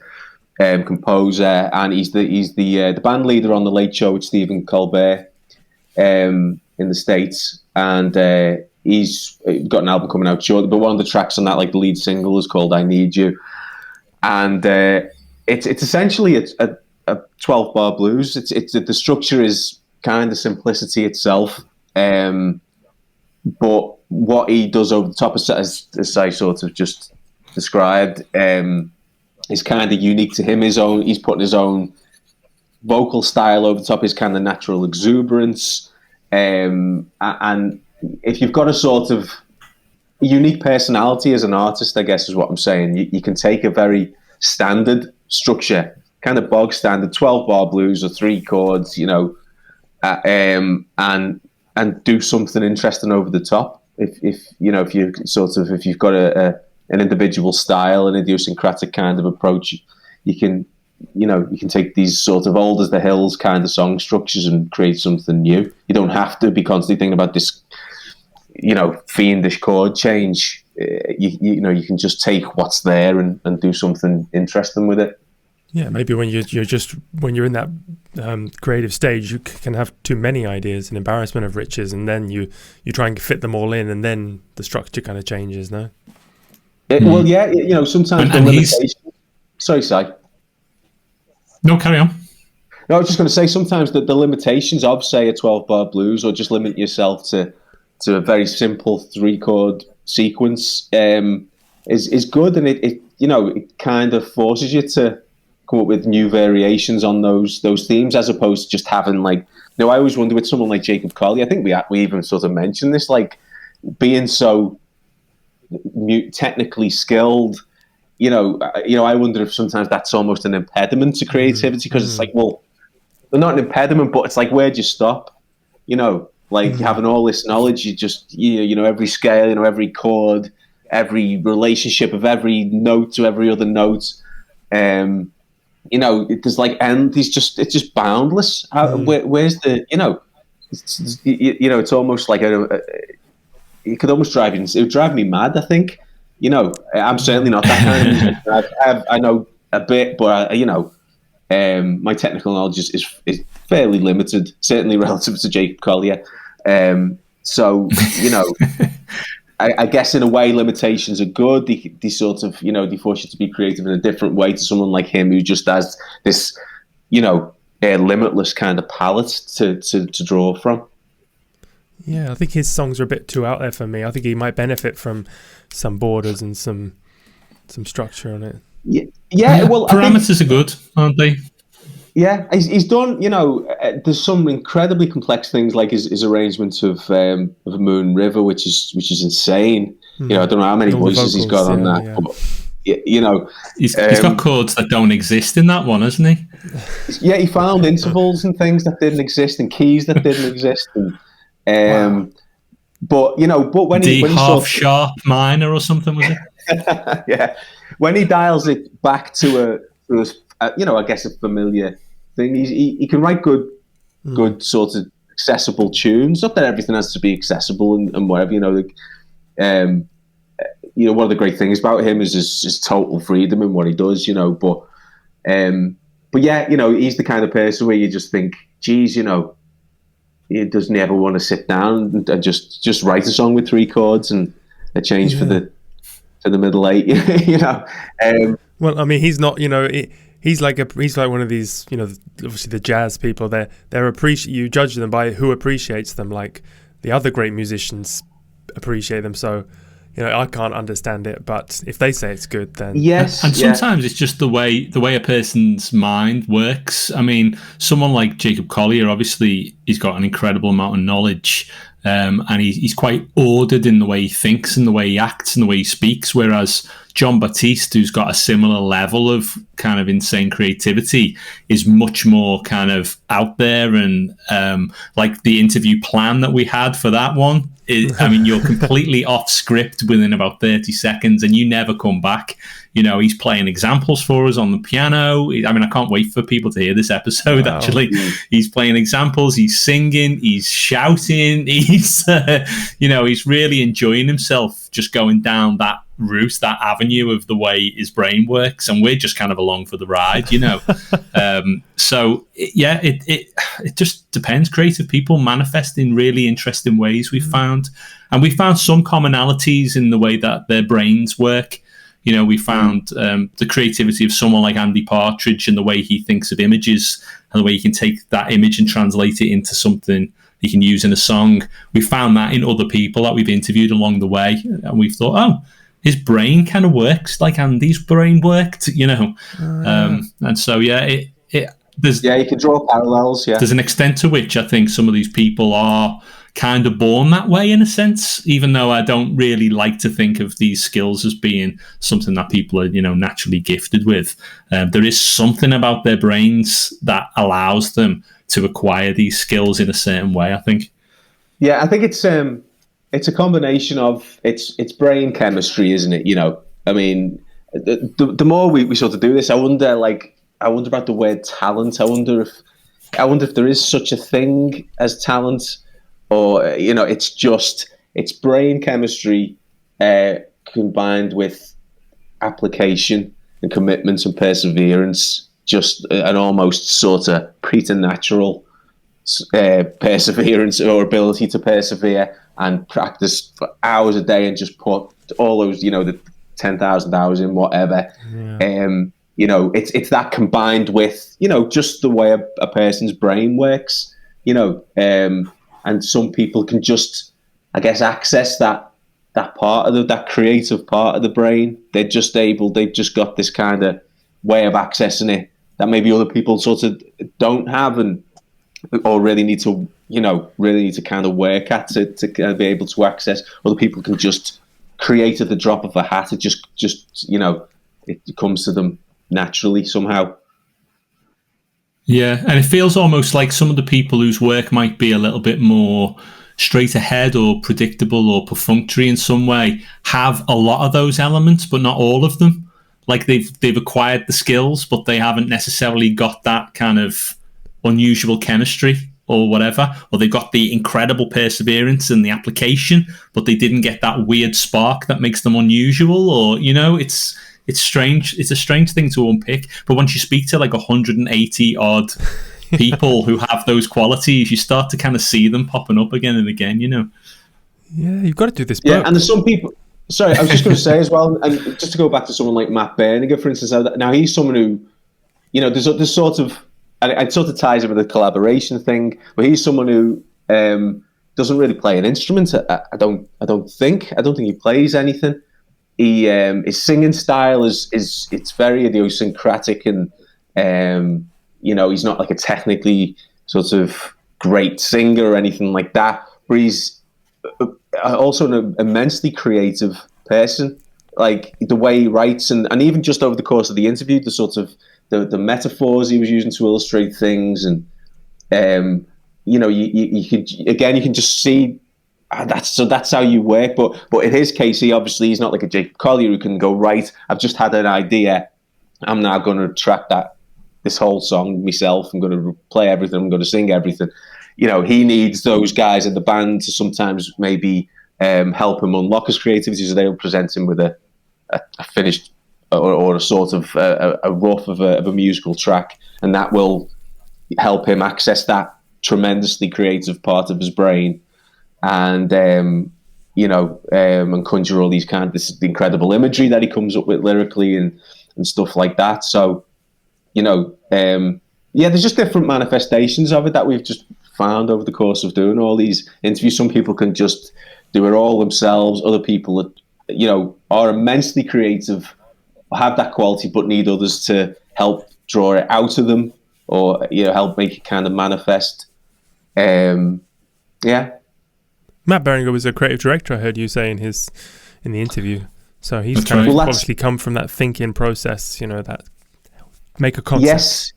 composer, and he's the band leader on The Late Show with Stephen Colbert in the States. And he's got an album coming out shortly, but one of the tracks on that, like the lead single, is called "I Need You," and it's essentially a 12-bar blues. It's the structure is kind of simplicity itself, but what he does over the top, as I sort of just described, is kind of unique to him. He's putting his own vocal style over the top, his kind of natural exuberance, and if you've got a sort of unique personality as an artist, I guess is what I'm saying, you can take a very standard structure, kind of bog standard 12-bar blues or 3 chords, and do something interesting over the top. If you've got a an individual style, an idiosyncratic kind of approach. You can take these sort of old as the hills kind of song structures and create something new. You don't have to be constantly thinking about this, fiendish chord change. You can just take what's there and do something interesting with it. Yeah, maybe when when you're in that creative stage, you can have too many ideas, an embarrassment of riches, and then you try and fit them all in, and then the structure kind of changes. No. Well, yeah, sometimes the limitations. Sorry, Si. No, carry on. No, I was just going to say sometimes the limitations of, say, a 12-bar blues, or just limit yourself to a very simple 3-chord sequence, is good, and it kind of forces you to come up with new variations on those themes, as opposed to just having I always wonder with someone like Jacob Collier. I think we even sort of mentioned this, being so technically skilled. I wonder if sometimes that's almost an impediment to creativity, because it's they're not an impediment, but it's where'd you stop? Having all this knowledge, you just, every scale, every chord, every relationship of every note to every other note. There's end. It's just boundless. Where's the, it's almost like it could almost drive you. It would drive me mad, I think. I'm certainly not that kind of musician. I know a bit, but my technical knowledge is fairly limited, certainly relative to Jacob Collier. So I guess in a way limitations are good. They sort of they force you to be creative in a different way to someone like him, who just has this limitless kind of palette to draw from. Yeah, I think his songs are a bit too out there for me. I think he might benefit from some borders and some structure on it. Yeah. Well, parameters are good, aren't they? Yeah, he's done. There's some incredibly complex things, like his arrangements of Moon River, which is insane. I don't know how many voices he's got on that. Yeah. But, he's got chords that don't exist in that one, hasn't he? Yeah, he found intervals and things that didn't exist, and keys that didn't exist. And, wow. But when D when half sharp minor or something, was it? Yeah, when he dials it back to I guess a familiar thing, he can write good sort of accessible tunes. Not that everything has to be accessible and whatever. One of the great things about him is his total freedom in what he does. But yeah, he's the kind of person where you just think, geez, he doesn't ever want to sit down and just write a song with 3 chords and a change for the middle 8. Well, I mean, he's not. He's like one of these. Obviously the jazz people. You judge them by who appreciates them. Like the other great musicians appreciate them. So I can't understand it, but if they say it's good, then yes. And sometimes it's just the way a person's mind works. I mean, someone like Jacob Collier, obviously, he's got an incredible amount of knowledge, and he's quite ordered in the way he thinks and the way he acts and the way he speaks. Whereas John Batiste, who's got a similar level of kind of insane creativity, is much more kind of out there. And like the interview plan that we had for that one, you're completely off script within about 30 seconds and you never come back. He's playing examples for us on the piano. I can't wait for people to hear this episode. Wow. Actually, he's playing examples, he's singing, he's shouting, he's really enjoying himself just going down that route, that avenue of the way his brain works, and we're just kind of along for the ride. So it just depends. Creative people manifest in really interesting ways, we've found, and we found some commonalities in the way that their brains work. We found the creativity of someone like Andy Partridge and the way he thinks of images and the way he can take that image and translate it into something he can use in a song. We found that in other people that we've interviewed along the way, and we've thought, his brain kind of works like Andy's brain worked, and so you can draw parallels. Yeah, there's an extent to which I think some of these people are kind of born that way in a sense, even though I don't really like to think of these skills as being something that people are naturally gifted with. There is something about their brains that allows them to acquire these skills in a certain way, I think. Yeah, I think it's a combination of it's brain chemistry, isn't it? I mean, the more we sort of do this, I wonder about the word talent. I wonder if there is such a thing as talent, or it's brain chemistry combined with application and commitment and perseverance, just an almost sort of preternatural perseverance or ability to persevere and practice for hours a day and just put all those, the 10,000 hours in whatever. It's that combined with, just the way a person's brain works, and some people can just, I guess, access that part of that creative part of the brain. They've just got this kind of way of accessing it that maybe other people sort of don't have, or really need to kind of work at it to kind of be able to access. Other people can just create at the drop of a hat. It just it comes to them naturally somehow. Yeah, and it feels almost like some of the people whose work might be a little bit more straight ahead or predictable or perfunctory in some way have a lot of those elements, but not all of them. Like they've acquired the skills, but they haven't necessarily got that kind of unusual chemistry or whatever, or they've got the incredible perseverance and the application, but they didn't get that weird spark that makes them unusual, or it's strange. It's a strange thing to unpick, but once you speak to like 180 odd people who have those qualities, you start to kind of see them popping up again and again. Yeah, you've got to do this book. Yeah, and there's some people. Sorry, I was just going to say as well, and just to go back to someone like Matt Berninger, for instance. Now he's someone who, there's sort of, and it sort of ties in with the collaboration thing, but he's someone who doesn't really play an instrument. I don't think he plays anything. His singing style is it's very idiosyncratic, and he's not like a technically sort of great singer or anything like that, but he's also an immensely creative person. Like the way he writes, and even just over the course of the interview, the sort of the metaphors he was using to illustrate things, and you can just see that's how you work. But in his case, he's not like a Jake Collier who can go, right, I've just had an idea, I'm now going to track this whole song myself, I'm going to play everything, I'm going to sing everything. He needs those guys in the band to sometimes maybe help him unlock his creativity, so they'll present him with a finished or a sort of a rough of a musical track, and that will help him access that tremendously creative part of his brain, and and conjure all these this incredible imagery that he comes up with lyrically and stuff like that. So there's just different manifestations of it that we've just found over the course of doing all these interviews. Some people can just do it all themselves. Other people are immensely creative, have that quality, but need others to help draw it out of them, or help make it kind of manifest. Matt Berninger was a creative director, I heard you say in the interview. So he's obviously come from that thinking process, that make a concept. Yes,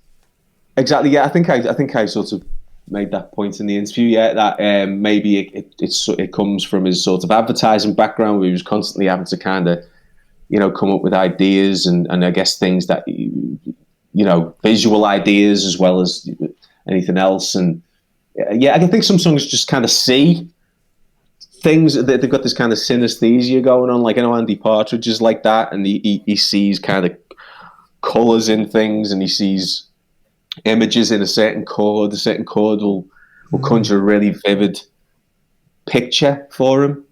exactly. Yeah, I think I sort of made that point in the interview. Yeah, that maybe it comes from his sort of advertising background, where he was constantly having to kind of come up with ideas and I guess things that visual ideas as well as anything else. And I think some songs just kind of see things that they've got this kind of synesthesia going on. Like, Andy Partridge is like that, and he sees kind of colors in things, and he sees images in a certain chord. The certain chord will conjure a really vivid picture for him,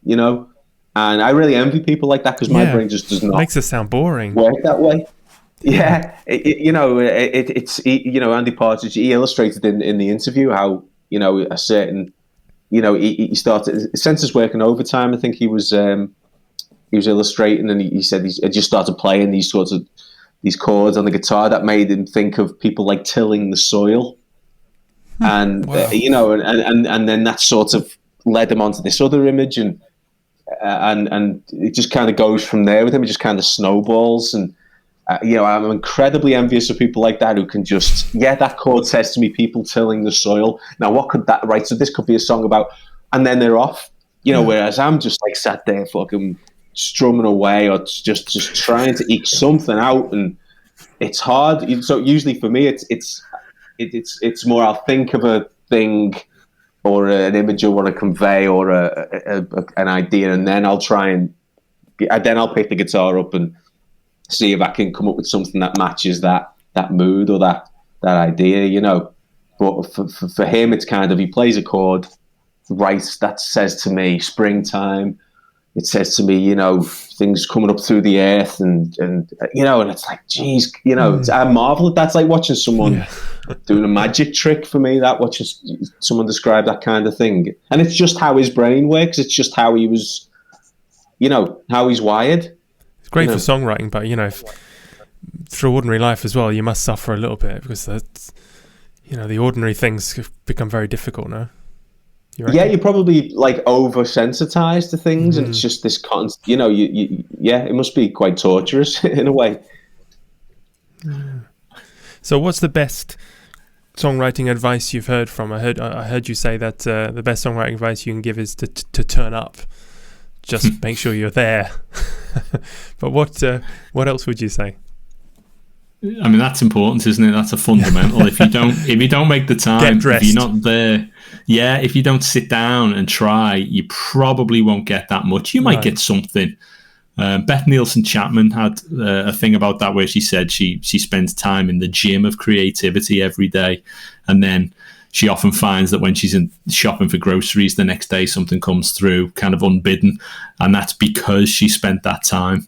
and I really envy people like that, because my brain just does not makes it sound boring work that way. Yeah, Andy Partridge, he illustrated in the interview how a certain he started, since his working overtime, I think he was illustrating, and he said he just started playing these chords on the guitar that made him think of people like tilling the soil, and wow. And then that sort of led him onto this other image, and it just kind of goes from there with him. It just kind of snowballs, and I'm incredibly envious of people like that who can just, that chord says to me, people tilling the soil. Now, what could that, right? So this could be a song about, and then they're off, whereas I'm just like sat there fucking strumming away or just trying to eke something out, and it's hard. So usually for me, it's more I'll think of a thing or an image I want to convey or an idea, and then I'll I'll pick the guitar up and see if I can come up with something that matches that mood or that idea, you know. But for him, it's kind of, he plays a chord, right, that says to me springtime. It says to me, you know, things coming up through the earth, and you know, and it's like, geez, you know, I marvel at that. That's like watching someone doing a magic trick for me. That watching someone describe that kind of thing, and it's just how his brain works. It's just how he was, you know, how he's wired. It's great for songwriting, but you know, through ordinary life as well, you must suffer a little bit because that's, you know, the ordinary things become very difficult now. You're probably like oversensitized to things, and it's just this constant, you know, it must be quite torturous in a way. So what's the best songwriting advice you've heard from? I heard you say that the best songwriting advice you can give is to turn up. Just make sure you're there. But what else would you say? I mean, that's important, isn't it? That's a fundamental. If you don't make the time, if you're not there, if you don't sit down and try, you probably won't get that much. You might get something. Beth Nielsen Chapman had a thing about that where she said she spends time in the gym of creativity every day, and then she often finds that when she's in shopping for groceries the next day, something comes through kind of unbidden, and that's because she spent that time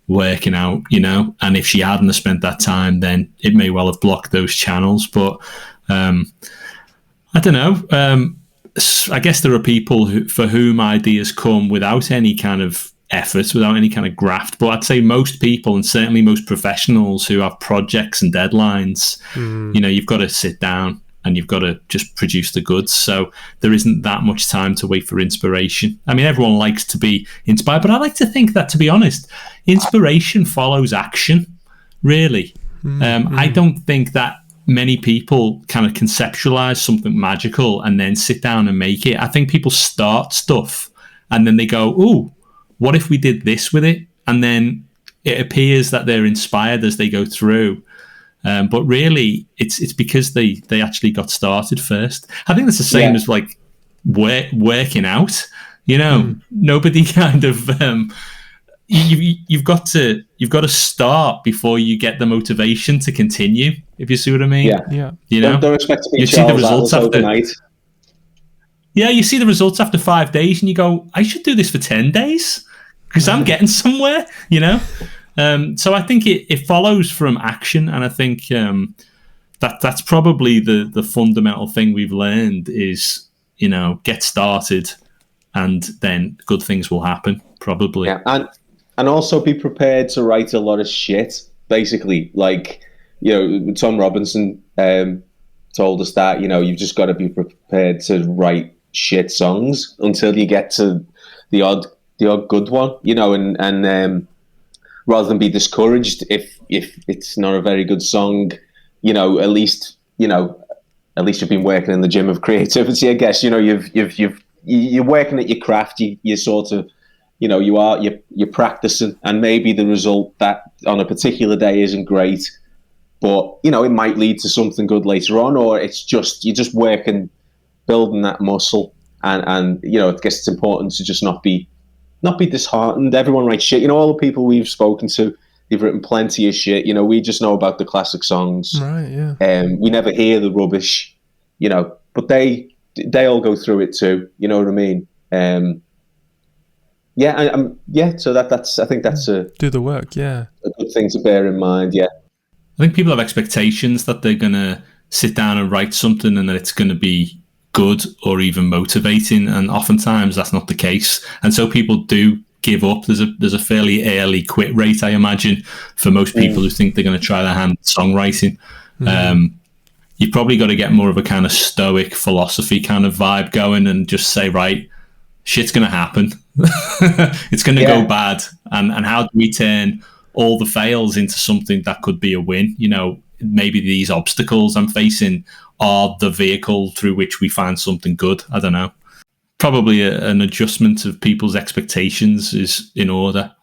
working out, you know. And if she hadn't have spent that time, then it may well have blocked those channels. But I don't know. I guess there are people for whom ideas come without any kind of effort, without any kind of graft. But I'd say most people, and certainly most professionals who have projects and deadlines, you know, you've got to sit down and you've got to just produce the goods. So there isn't that much time to wait for inspiration. I mean, everyone likes to be inspired, but I like to think that, to be honest, inspiration follows action, really. I don't think that many people kind of conceptualize something magical and then sit down and make it. I think people start stuff and then they go, ooh, what if we did this with it? And then it appears that they're inspired as they go through. But really, it's because they actually got started first. I think that's the same as like working out. You know, nobody kind of you've got to start before you get the motivation to continue. If you see what I mean? Yeah. You know, don't expect to be you see the results after overnight. Yeah, you see the results after 5 days, and you go, I should do this for 10 days because I'm getting somewhere. You know. So I think it follows from action, and I think that's probably the fundamental thing we've learned is, you know, get started, and then good things will happen, probably. Yeah, and also be prepared to write a lot of shit. Basically, like, you know, Tom Robinson told us that, you know, you've just got to be prepared to write shit songs until you get to the odd good one, you know, and rather than be discouraged if it's not a very good song, you know, at least you've been working in the gym of creativity, I guess. You know, you're working at your craft. You sort of, you know, you're practicing, and maybe the result that on a particular day isn't great, but you know, it might lead to something good later on, or it's just you're just working, building that muscle, and you know, I guess it's important to just not be disheartened. Everyone writes shit. You know, all the people we've spoken to, they've written plenty of shit. You know, we just know about the classic songs. Right, yeah. We never hear the rubbish, you know, but they all go through it too. You know what I mean? So that's I think that's do the work, a good thing to bear in mind. Yeah. I think people have expectations that they're going to sit down and write something and that it's going to be good or even motivating, and oftentimes that's not the case, and so people do give up. There's a fairly early quit rate, I imagine, for most people who think they're going to try their hand at songwriting. You've probably got to get more of a kind of stoic philosophy kind of vibe going and just say, right, shit's going to happen. It's going to go bad, and how do we turn all the fails into something that could be a win? You know, maybe these obstacles I'm facing are the vehicle through which we find something good. I don't know. probably an adjustment of people's expectations is in order,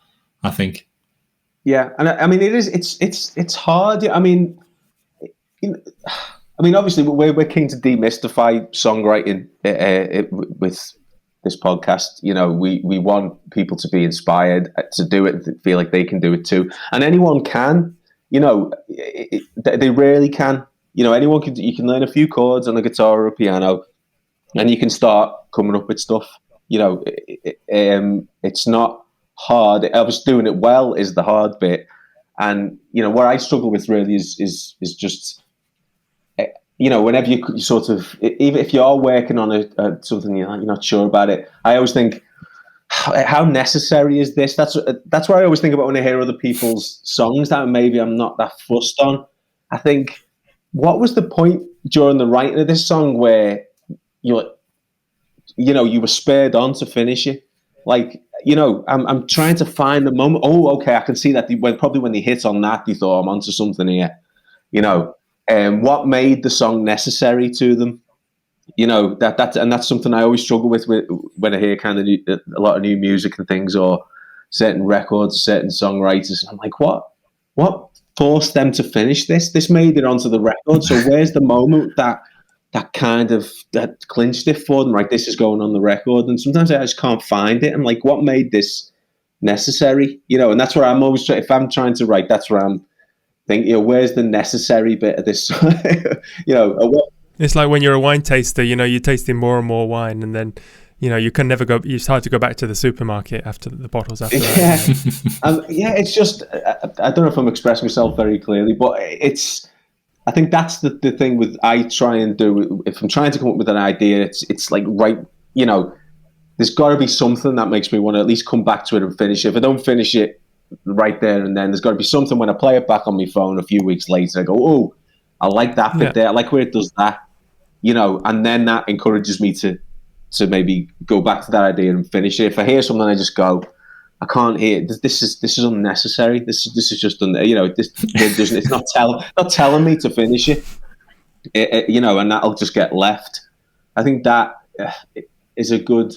I think. Yeah, and I mean, it's hard. I mean, obviously, we're keen to demystify songwriting with this podcast. You know, we want people to be inspired to do it, feel like they can do it too, and anyone can. You know, they really can. You know, anyone can. You can learn a few chords on a guitar or a piano, and you can start coming up with stuff. You know, it's not hard. Obviously, doing it well is the hard bit. And you know, what I struggle with really is just, you know, whenever you sort of, even if you are working on something you're not sure about it, I always think, how necessary is this? That's what I always think about when I hear other people's songs that maybe I'm not that fussed on. I think, what was the point during the writing of this song where you were spurred on to finish it? Like, you know, I'm trying to find the moment. Oh, okay, I can see that probably when they hit on that, they thought, I'm onto something here. You know, what made the song necessary to them? You know, that's something I always struggle with when I hear kind of a lot of new music and things, or certain records, certain songwriters. And I'm like, what forced them to finish this? This made it onto the record. So where's the moment that clinched it for them? Like, this is going on the record. And sometimes I just can't find it. I'm like, what made this necessary? You know, and that's where I'm always if I'm trying to write, that's where I'm thinking, you know, where's the necessary bit of this? You know, it's like when you're a wine taster, you know, you're tasting more and more wine, and then, you know, you can never go. It's hard to go back to the supermarket after the bottles after that. Yeah, it's just, I don't know if I'm expressing myself very clearly, but I think that's the thing with, I try and do, if I'm trying to come up with an idea, it's like, right, you know, there's got to be something that makes me want to at least come back to it and finish it. If I don't finish it right there and then, there's got to be something when I play it back on my phone a few weeks later, I go, oh, I like that bit there. I like where it does that, you know, and then that encourages me to maybe go back to that idea and finish it. If I hear something, I just go, I can't hear it. This is unnecessary. This is just, you know, it's not telling me to finish it. You know, and that'll just get left. I think that is a good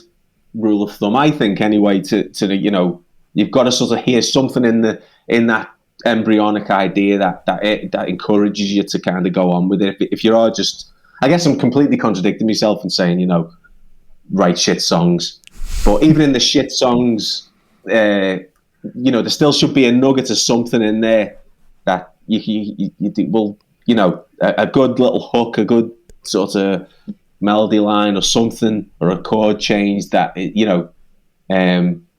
rule of thumb, I think, anyway, to you know, you've got to sort of hear something in that embryonic idea that encourages you to kind of go on with it. If you are just, I guess I'm completely contradicting myself and saying, you know, write shit songs, but even in the shit songs, you know, there still should be a nugget of something in there that you think, well, you know, a good little hook, a good sort of melody line or something, or a chord change that, you know,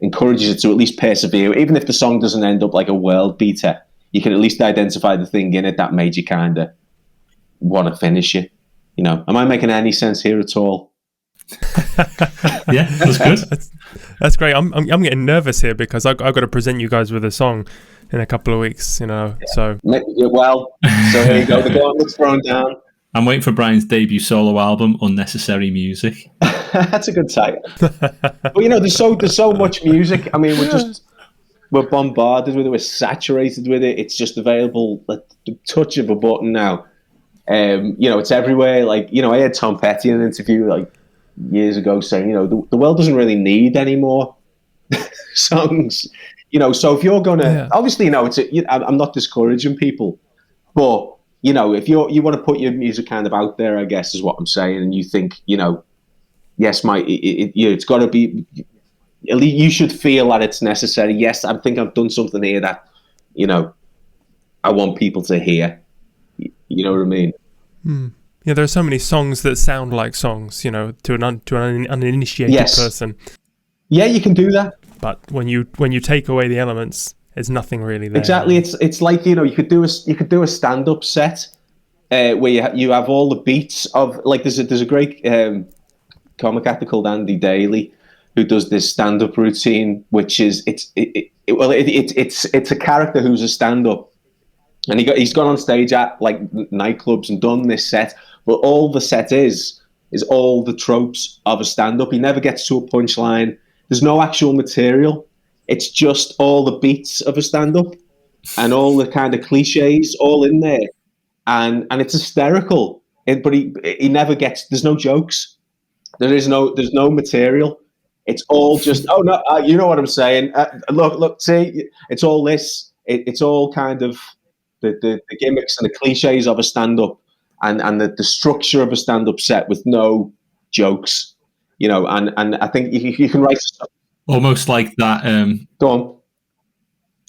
encourages you to at least persevere. Even if the song doesn't end up like a world beater, you can at least identify the thing in it that made you kind of want to finish it. You know, am I making any sense here at all? Yeah, that's good. That's great. I'm getting nervous here because I've got to present you guys with a song in a couple of weeks, you know. Yeah. So well, so here you go. The gauntlet's thrown down. I'm waiting for Brian's debut solo album, Unnecessary Music. That's a good title. But you know, there's so much music. I mean, we're bombarded with it. We're saturated with it. It's just available at the touch of a button now. You know, it's everywhere. Like, you know, I had Tom Petty in an interview like years ago saying, you know, the world doesn't really need any more songs. You know, so if you're gonna, obviously, you know, I'm not discouraging people, but you know, if you want to put your music kind of out there, I guess is what I'm saying, and you think, you know, yes, it's got to be, at least you should feel that it's necessary. Yes, I think I've done something here that, you know, I want people to hear. You know what I mean? Yeah, there are so many songs that sound like songs, you know, to an uninitiated person. Yeah, you can do that. But when you take away the elements, there's nothing really there. Exactly. It's like, you know, you could do a stand-up set where you have all the beats of, like, there's a great comic actor called Andy Daly who does this stand-up routine, which is it's a character who's a stand-up, and he's gone on stage at like nightclubs and done this set, but all the set is all the tropes of a stand-up. He never gets to a punchline. There's no actual material. It's just all the beats of a stand-up and all the kind of cliches all in there. And it's hysterical. But he never gets, there's no jokes. there's no material. It's all just, oh no, you know what I'm saying. Look, see, it's all this. It's all kind of the gimmicks and the cliches of a stand-up, and the structure of a stand-up set with no jokes, you know. And I think you can write stuff. Almost like that. Go on.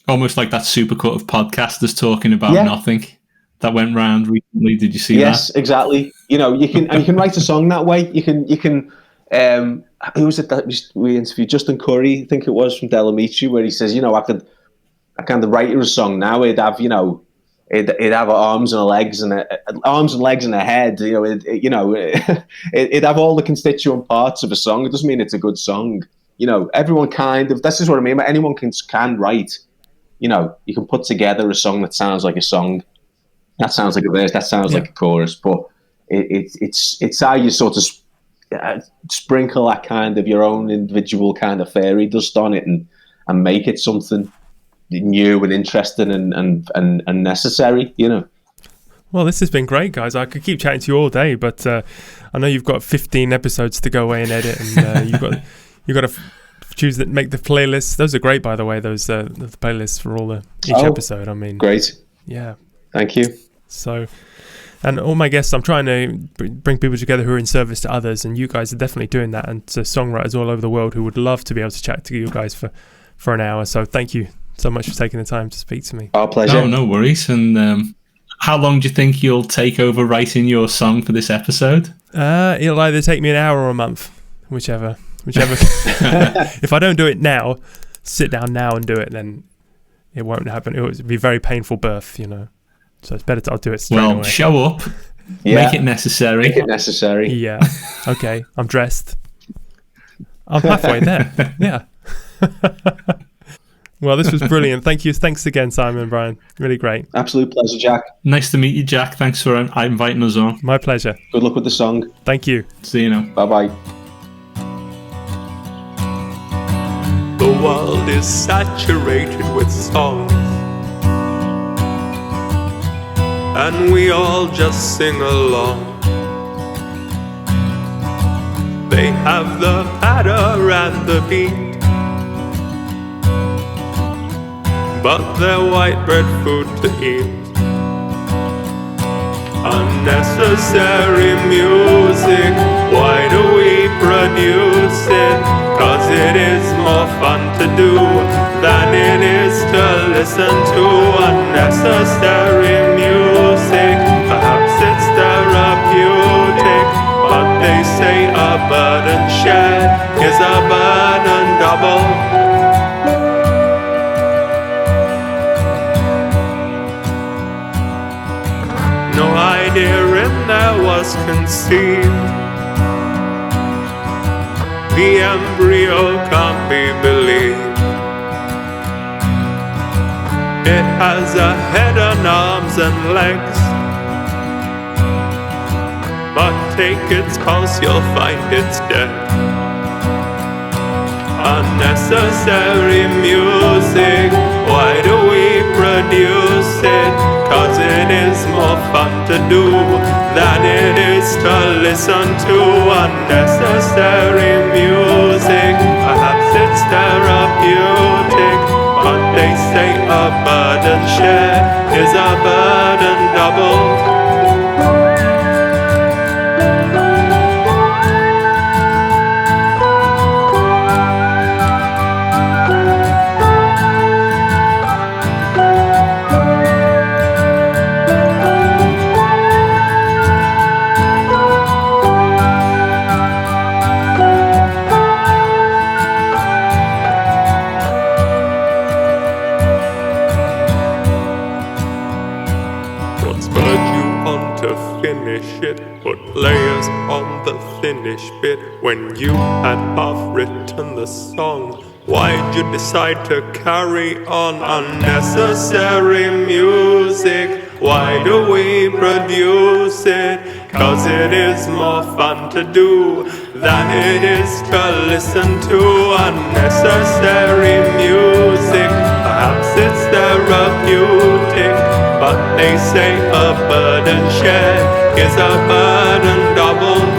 Almost like that supercut of podcasters talking about nothing that went round recently. Did you see that? Yes, exactly. You know, you can write a song that way. You can. Who was it that we interviewed? Justin Curry, I think it was, from Delamitri, where he says, you know, I kind of write you a song now. It'd have, you know, it'd have arms and legs and a head. You know, it'd have all the constituent parts of a song. It doesn't mean it's a good song. You know, everyone kind of. This is what I mean. But anyone can write. You know, you can put together a song that sounds like a song. That sounds like a verse. That sounds like a chorus. But it's how you sort of sprinkle that kind of your own individual kind of fairy dust on it and make it something new and interesting and necessary, you know. Well, this has been great, guys. I could keep chatting to you all day, but I know you've got 15 episodes to go away and edit, and you've got to choose that, make the playlists. Those are great, by the way. Those the playlists for each episode. I mean, great. Yeah. Thank you. So, and all my guests, I'm trying to bring people together who are in service to others, and you guys are definitely doing that. And to songwriters all over the world who would love to be able to chat to you guys for an hour. So thank you so much for taking the time to speak to me. Our pleasure. Oh, no worries. And how long do you think you'll take over writing your song for this episode? It'll either take me an hour or a month, whichever. If I don't do it now, sit down now and do it, then it won't happen. It would be a very painful birth, you know. So it's better I'll do it straight away. Well, show up. Make it necessary. Make it necessary. Yeah. Okay. I'm dressed. I'm halfway there. Yeah. Well, this was brilliant. Thank you. Thanks again, Simon and Brian. Really great. Absolute pleasure, Jack. Nice to meet you, Jack. Thanks for inviting us on. My pleasure. Good luck with the song. Thank you. See you now. Bye-bye. The world is saturated with songs, and we all just sing along. They have the patter and the beat, but they're white bread food to eat. Unnecessary music, why do we produce it? 'Cause it is more fun to do than it is to listen to. Unnecessary music, perhaps it's therapeutic, but they say a burden shared is a burden double. No idea in there was conceived. The embryo can't be believed. It has a head and arms and legs, but take its pulse, you'll find it's dead. Unnecessary music, why do we produce it? 'Cause it is more fun to do than it is to listen to. Unnecessary music, perhaps it's therapeutic, but they say a burden shared is a burden doubled. Put layers on the finished bit. When you had half written the song, why'd you decide to carry on? Unnecessary music, why do we produce it? 'Cause it is more fun to do than it is to listen to. Unnecessary music, perhaps it's therapeutic, but they say a burden shared is a burden doubled.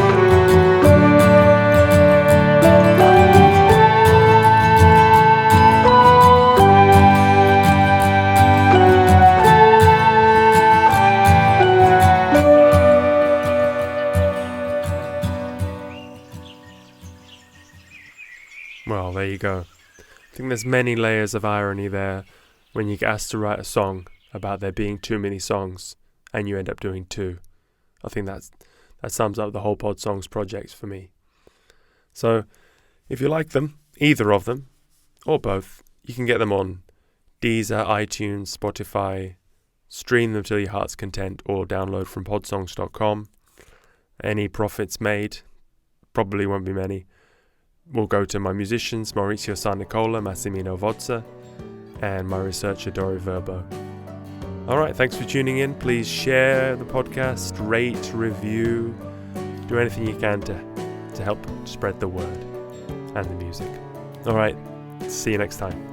go. I think there's many layers of irony there when you get asked to write a song about there being too many songs and you end up doing two. I think that sums up the whole Podsongs project for me. So if you like them, either of them, or both, you can get them on Deezer, iTunes, Spotify, stream them till your heart's content, or download from podsongs.com. Any profits made, probably won't be many, will go to my musicians Maurizio San Nicola, Massimino Vodza, and my researcher Dori Verbo. Alright, thanks for tuning in. Please share the podcast, rate, review, do anything you can to help spread the word and the music. Alright, see you next time.